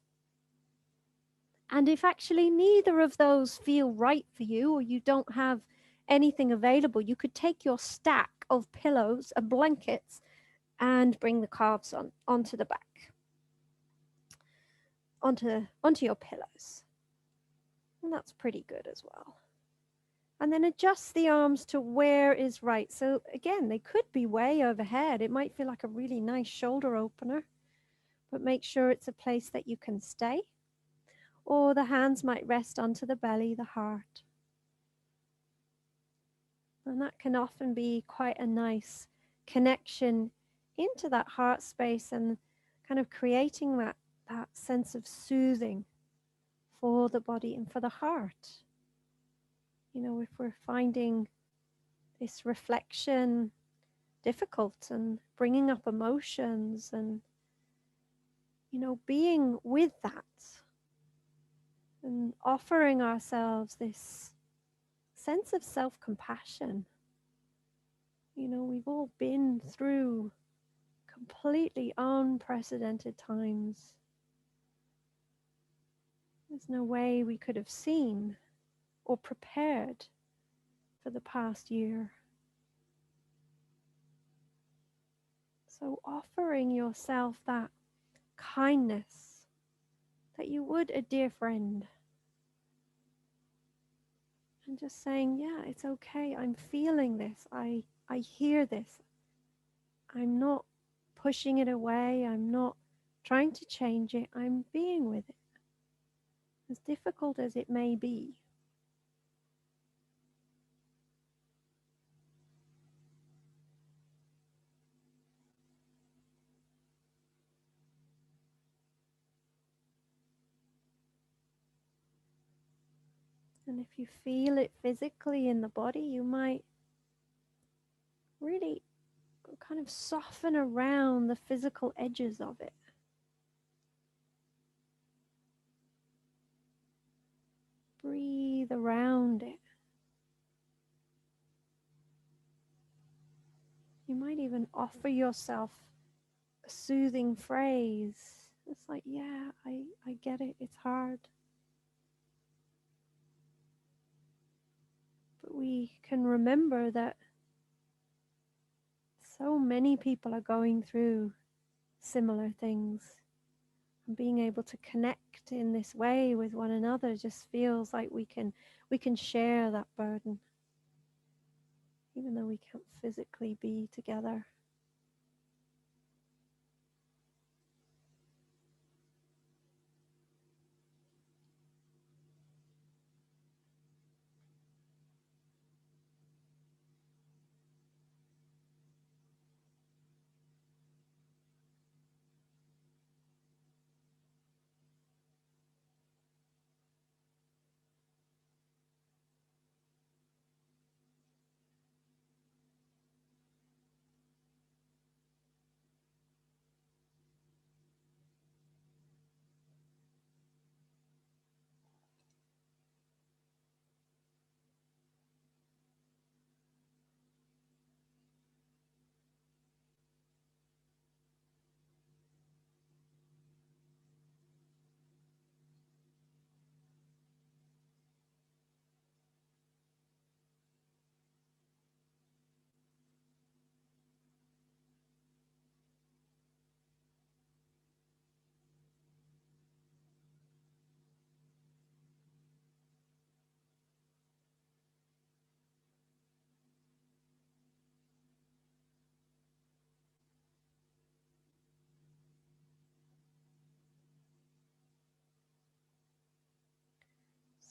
Speaker 1: And if actually neither of those feel right for you, or you don't have anything available, you could take your stack of pillows and blankets and bring the calves onto the back, onto your pillows. And that's pretty good as well. And then adjust the arms to where is right. So again, they could be way overhead. It might feel like a really nice shoulder opener, but make sure it's a place that you can stay. Or the hands might rest onto the belly, the heart. And that can often be quite a nice connection into that heart space and kind of creating that sense of soothing for the body and for the heart. You know, if we're finding this reflection difficult and bringing up emotions and, you know, being with that and offering ourselves this sense of self-compassion. You know, we've all been through completely unprecedented times. There's no way we could have seen or prepared for the past year. So offering yourself that kindness that you would a dear friend, and just saying, yeah, it's okay, I'm feeling this, I hear this, I'm not pushing it away, I'm not trying to change it, I'm being with it, as difficult as it may be. And if you feel it physically in the body, you might really kind of soften around the physical edges of it. Breathe around it. You might even offer yourself a soothing phrase. It's like, yeah, I get it, it's hard. But we can remember that so many people are going through similar things. And being able to connect in this way with one another just feels like we can share that burden, even though we can't physically be together.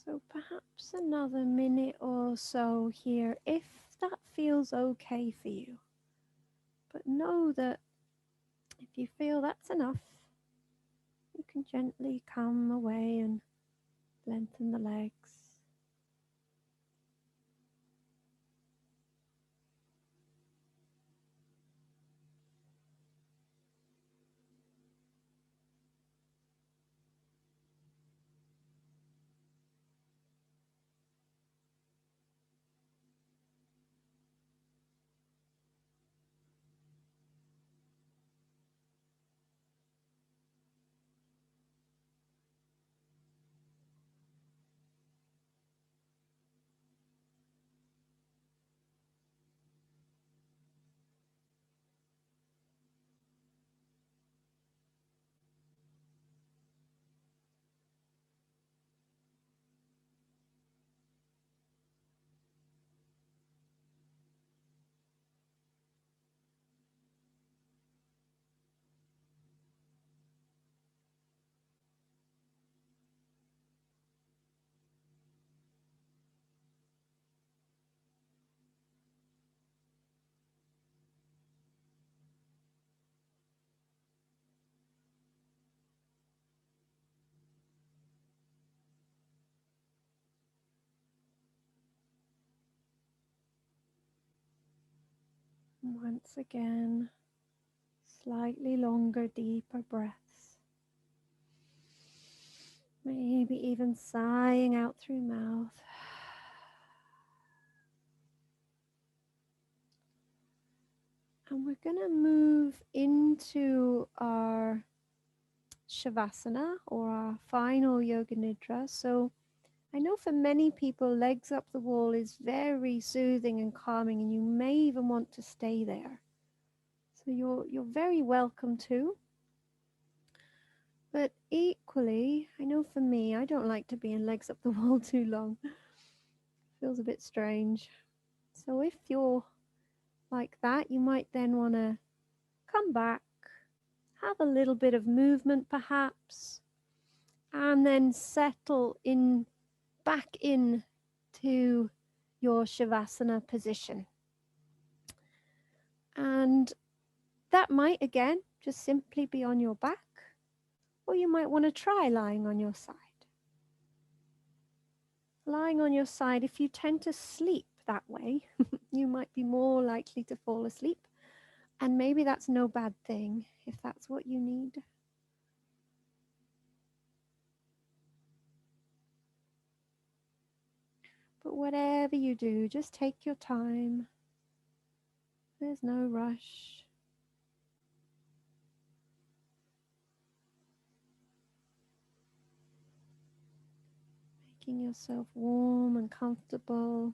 Speaker 1: So perhaps another minute or so here, if that feels okay for you. But know that if you feel that's enough, you can gently come away and lengthen the legs. Once again, slightly longer, deeper breaths. Maybe even sighing out through mouth. And we're going to move into our shavasana, or our final yoga nidra. So I know for many people, legs up the wall is very soothing and calming, and you may even want to stay there. So you're very welcome to. But equally, I know for me, I don't like to be in legs up the wall too long. Feels a bit strange. So if you're like that, you might then want to come back, have a little bit of movement perhaps, and then settle in back in to your shavasana position. And that might again just simply be on your back, or you might want to try lying on your side. Lying on your side, if you tend to sleep that way, you might be more likely to fall asleep. And maybe that's no bad thing if that's what you need. But whatever you do, just take your time. There's no rush. Making yourself warm and comfortable.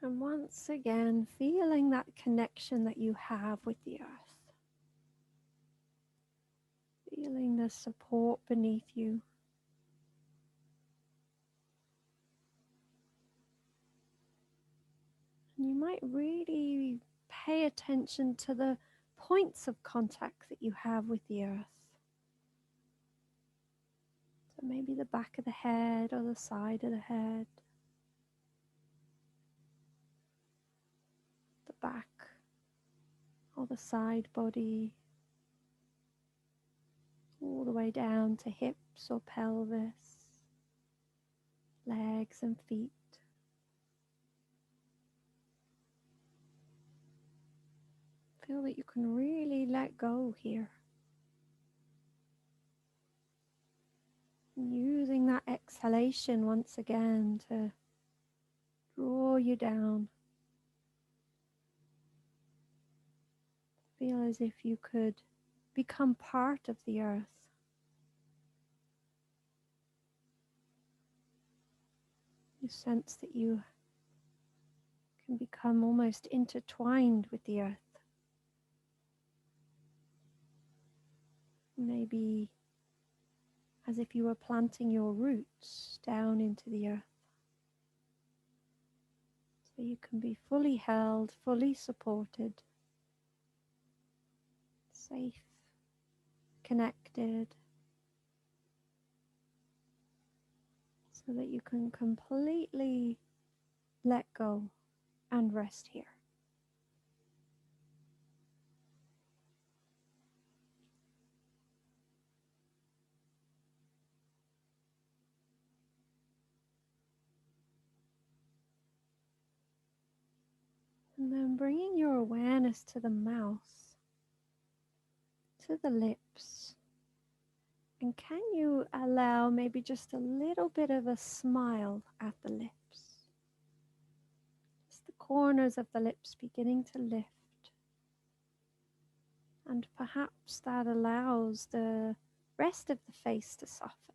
Speaker 1: And once again, feeling that connection that you have with the earth. Feeling the support beneath you. And you might really pay attention to the points of contact that you have with the earth. So maybe the back of the head or the side of the head. The back or the side body. All the way down to hips or pelvis. Legs and feet. Feel that you can really let go here. Using that exhalation once again to draw you down. Feel as if you could become part of the earth. You sense that you can become almost intertwined with the earth. Maybe as if you were planting your roots down into the earth. So you can be fully held, fully supported, safe, connected, so that you can completely let go and rest here. And then bringing your awareness to the mouth, to the lips. And can you allow maybe just a little bit of a smile at the lips? Just the corners of the lips beginning to lift. And perhaps that allows the rest of the face to soften.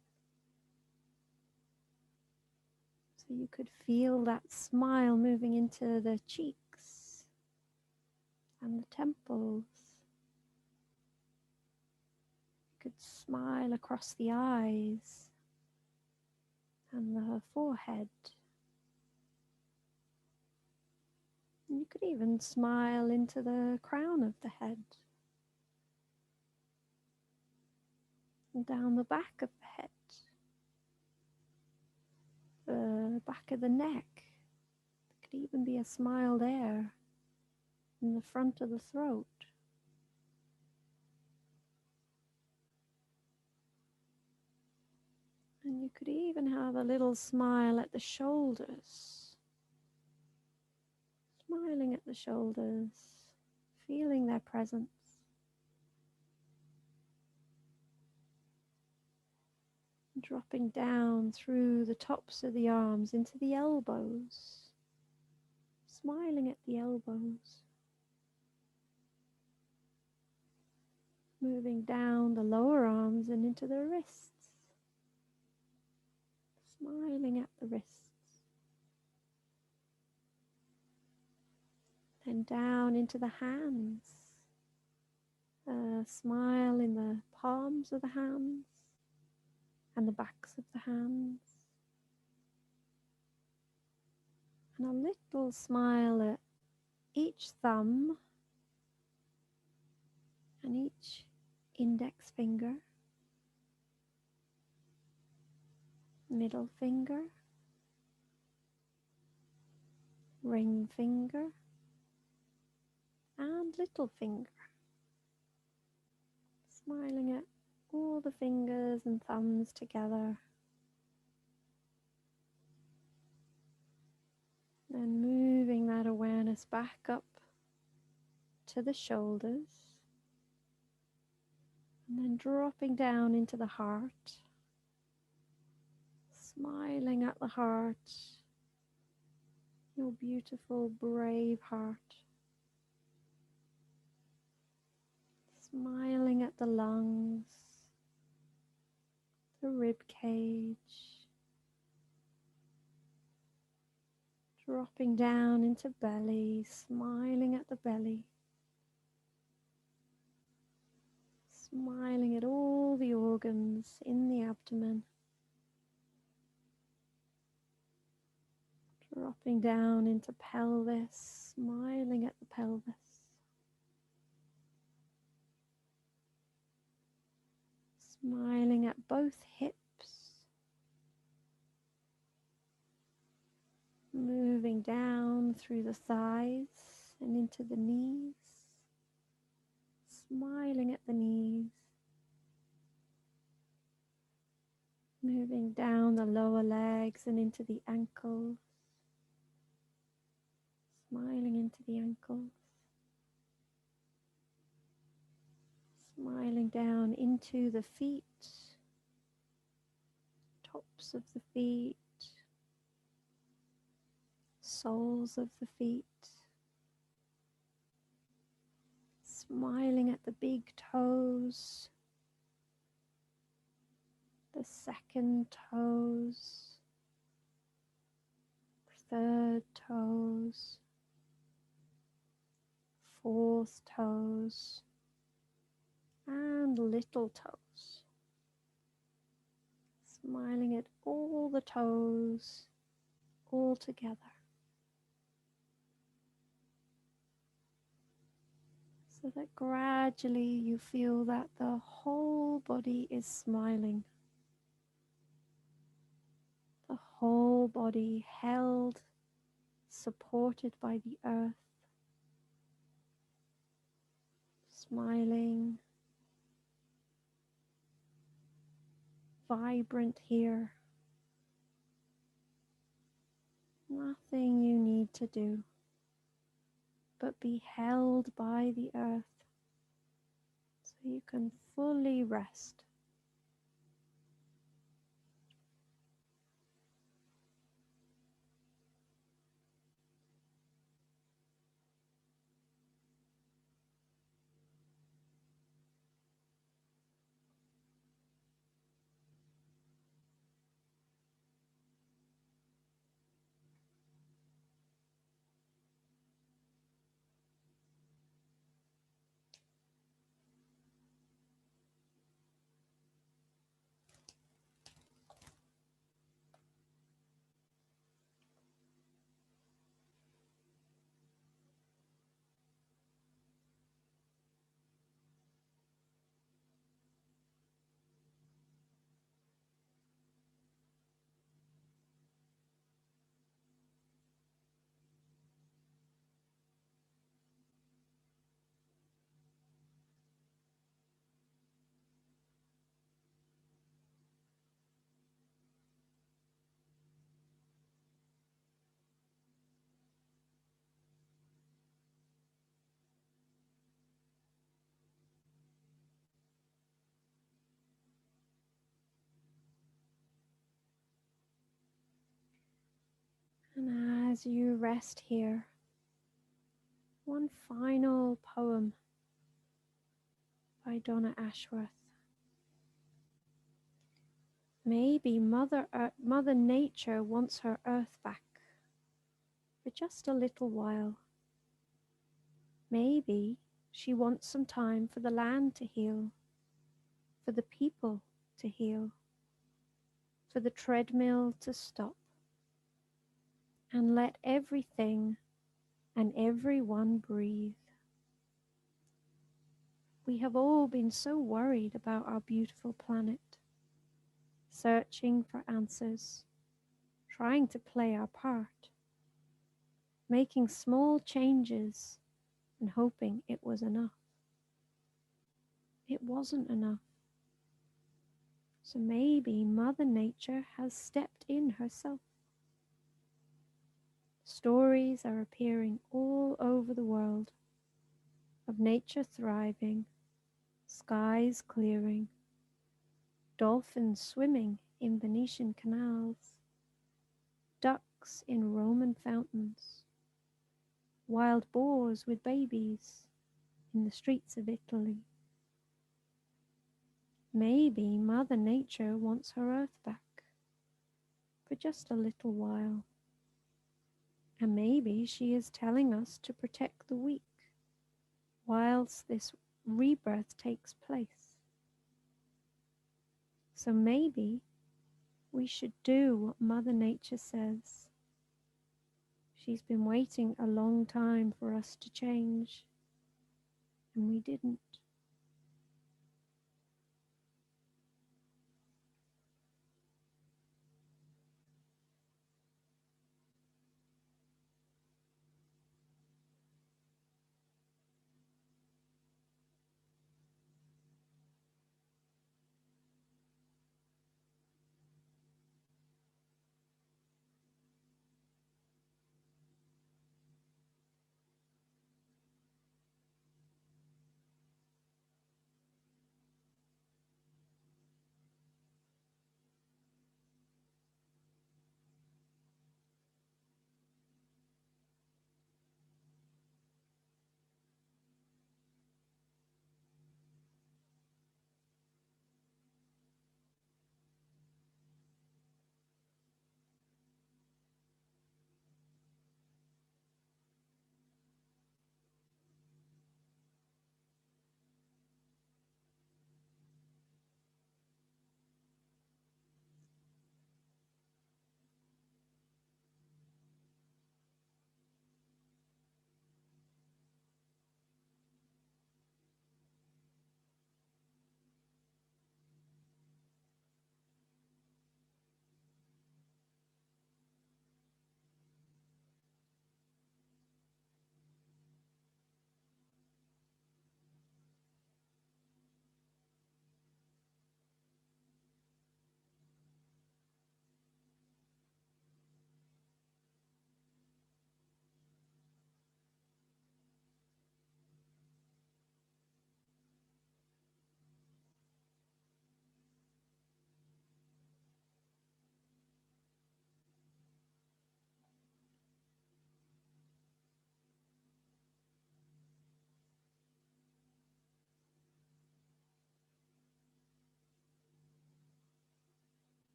Speaker 1: So you could feel that smile moving into the cheeks and the temples. You could smile across the eyes and the forehead. And you could even smile into the crown of the head. And down the back of the head, the back of the neck. There could even be a smile there in the front of the throat. And you could even have a little smile at the shoulders. Smiling at the shoulders, feeling their presence. Dropping down through the tops of the arms into the elbows. Smiling at the elbows. Moving down the lower arms and into the wrists. Smiling at the wrists. Then down into the hands. A smile in the palms of the hands and the backs of the hands. And a little smile at each thumb and each index finger, middle finger, ring finger, and little finger. Smiling at all the fingers and thumbs together. And moving that awareness back up to the shoulders. And then dropping down into the heart. Smiling at the heart. Your beautiful, brave heart. Smiling at the lungs, the rib cage, dropping down into belly, smiling at the belly, smiling at all the organs in the abdomen, dropping down into pelvis, smiling at the pelvis. Smiling at both hips, moving down through the thighs and into the knees, smiling at the knees, moving down the lower legs and into the ankles, smiling into the ankles, smiling down into the feet, tops of the feet, soles of the feet, smiling at the big toes, the second toes, third toes, fourth toes, and little toes. Smiling at all the toes all together. So that gradually you feel that the whole body is smiling. The whole body held, supported by the earth. Smiling. Vibrant here. Nothing you need to do, but be held by the earth so you can fully rest. as you rest here, one final poem by Donna Ashworth. Maybe Mother Nature wants her earth back for just a little while. Maybe she wants some time for the land to heal, for the people to heal, for the treadmill to stop, and let everything and everyone breathe. We have all been so worried about our beautiful planet, searching for answers, trying to play our part, making small changes and hoping it was enough. It wasn't enough. So maybe Mother Nature has stepped in herself. Stories are appearing all over the world of nature thriving, skies clearing, dolphins swimming in Venetian canals, ducks in Roman fountains, wild boars with babies in the streets of Italy. Maybe Mother Nature wants her earth back for just a little while. And maybe she is telling us to protect the weak whilst this rebirth takes place. So maybe we should do what Mother Nature says. She's been waiting a long time for us to change, and we didn't.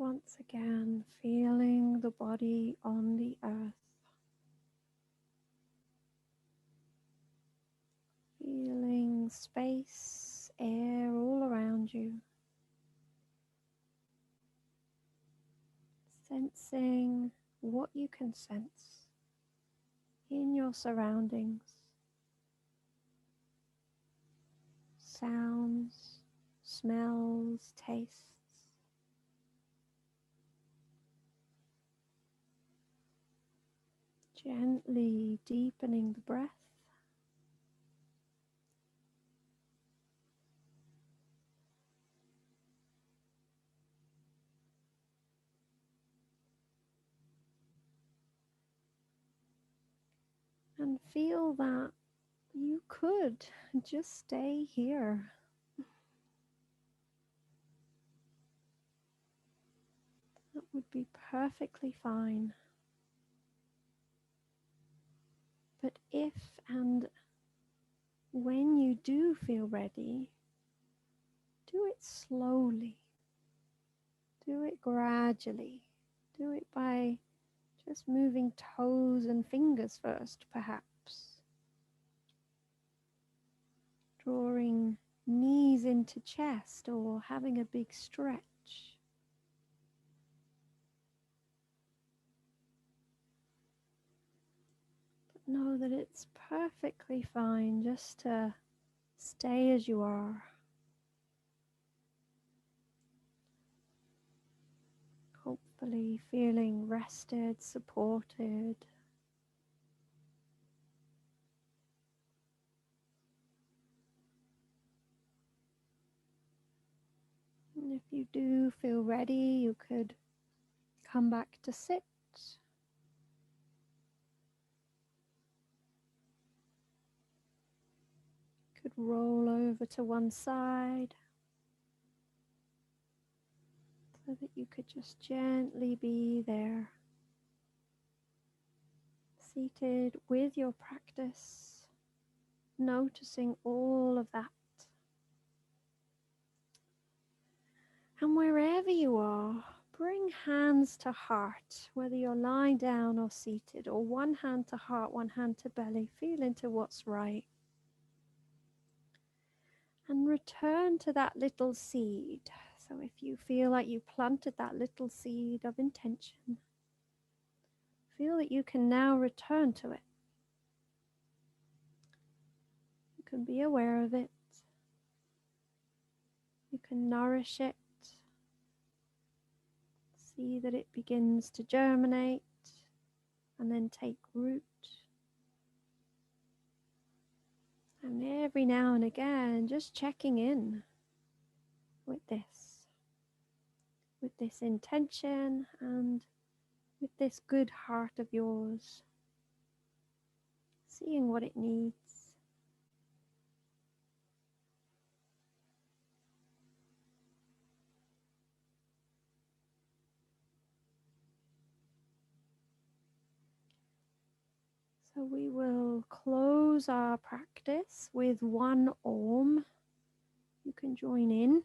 Speaker 1: Once again, feeling the body on the earth. Feeling space, air all around you. Sensing what you can sense in your surroundings. Sounds, smells, tastes. Gently deepening the breath. And feel that you could just stay here. That would be perfectly fine. But if and when you do feel ready, do it slowly. Do it gradually. Do it by just moving toes and fingers first, perhaps. Drawing knees into chest or having a big stretch. But know that it's perfectly fine just to stay as you are. Hopefully feeling rested, supported. And if you do feel ready, you could come back to sit. Could roll over to one side so that you could just gently be there, seated with your practice, noticing all of that. And wherever you are, bring hands to heart, whether you're lying down or seated, or one hand to heart, one hand to belly. Feel into what's right. And return to that little seed. So if you feel like you planted that little seed of intention, feel that you can now return to it. You can be aware of it. You can nourish it. See that it begins to germinate and then take root. And every now and again, just checking in with this intention and with this good heart of yours, seeing what it needs. So we will close our practice with one Om. You can join in,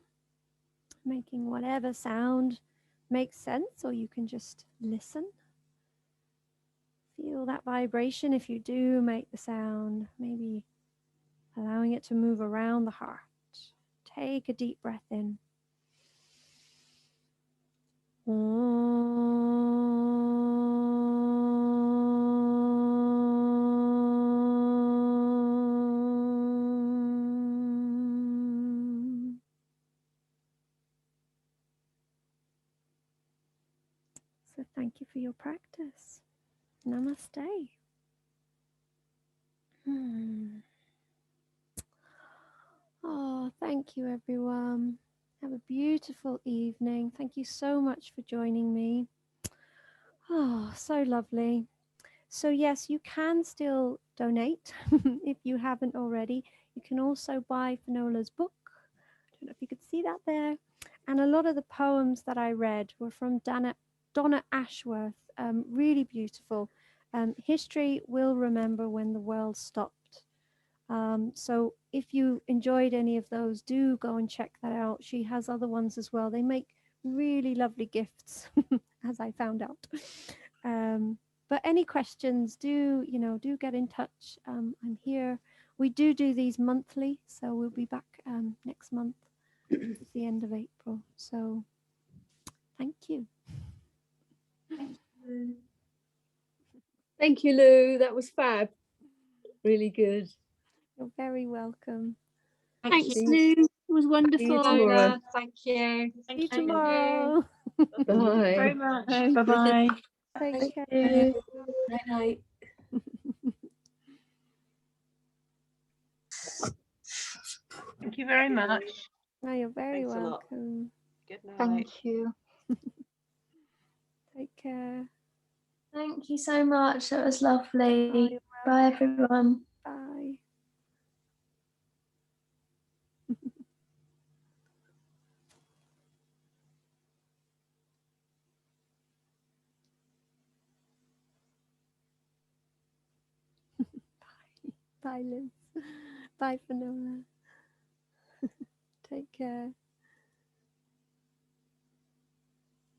Speaker 1: making whatever sound makes sense, or you can just listen. Feel that vibration if you do make the sound, maybe allowing it to move around the heart. Take a deep breath in. So thank you for your practice. Namaste. Oh, thank you everyone. Have a beautiful evening. Thank you so much for joining me. Oh, so lovely. So yes, you can still donate if you haven't already. You can also buy Finola's book. I don't know if you could see that there. And a lot of the poems that I read were from Donna Ashworth. Really beautiful. History will remember when the world stopped. So if you enjoyed any of those, do go and check that out. She has other ones as well. They make really lovely gifts, as I found out. But any questions, do get in touch. I'm here. We do these monthly, so we'll be back next month. It's the end of April. So thank you.
Speaker 3: Thank you, Lou. That was fab. Really good.
Speaker 1: You're very welcome.
Speaker 4: Thanks,
Speaker 3: you.
Speaker 4: Lou. It was
Speaker 3: See you
Speaker 4: wonderful.
Speaker 3: tomorrow.
Speaker 4: Thank you.
Speaker 1: See you tomorrow.
Speaker 3: Bye.
Speaker 4: Very much. Bye-bye.
Speaker 1: Take care.
Speaker 4: Night night. Thank you very much.
Speaker 1: No, you're very
Speaker 4: Thanks a lot.
Speaker 1: welcome.
Speaker 4: Good night.
Speaker 5: Thank you.
Speaker 1: Take care.
Speaker 5: Thank you so much. That was
Speaker 1: Oh,
Speaker 5: lovely.
Speaker 1: you're
Speaker 5: Bye, everyone.
Speaker 1: Bye. Bye, Liz. Bye, Finola. Take care.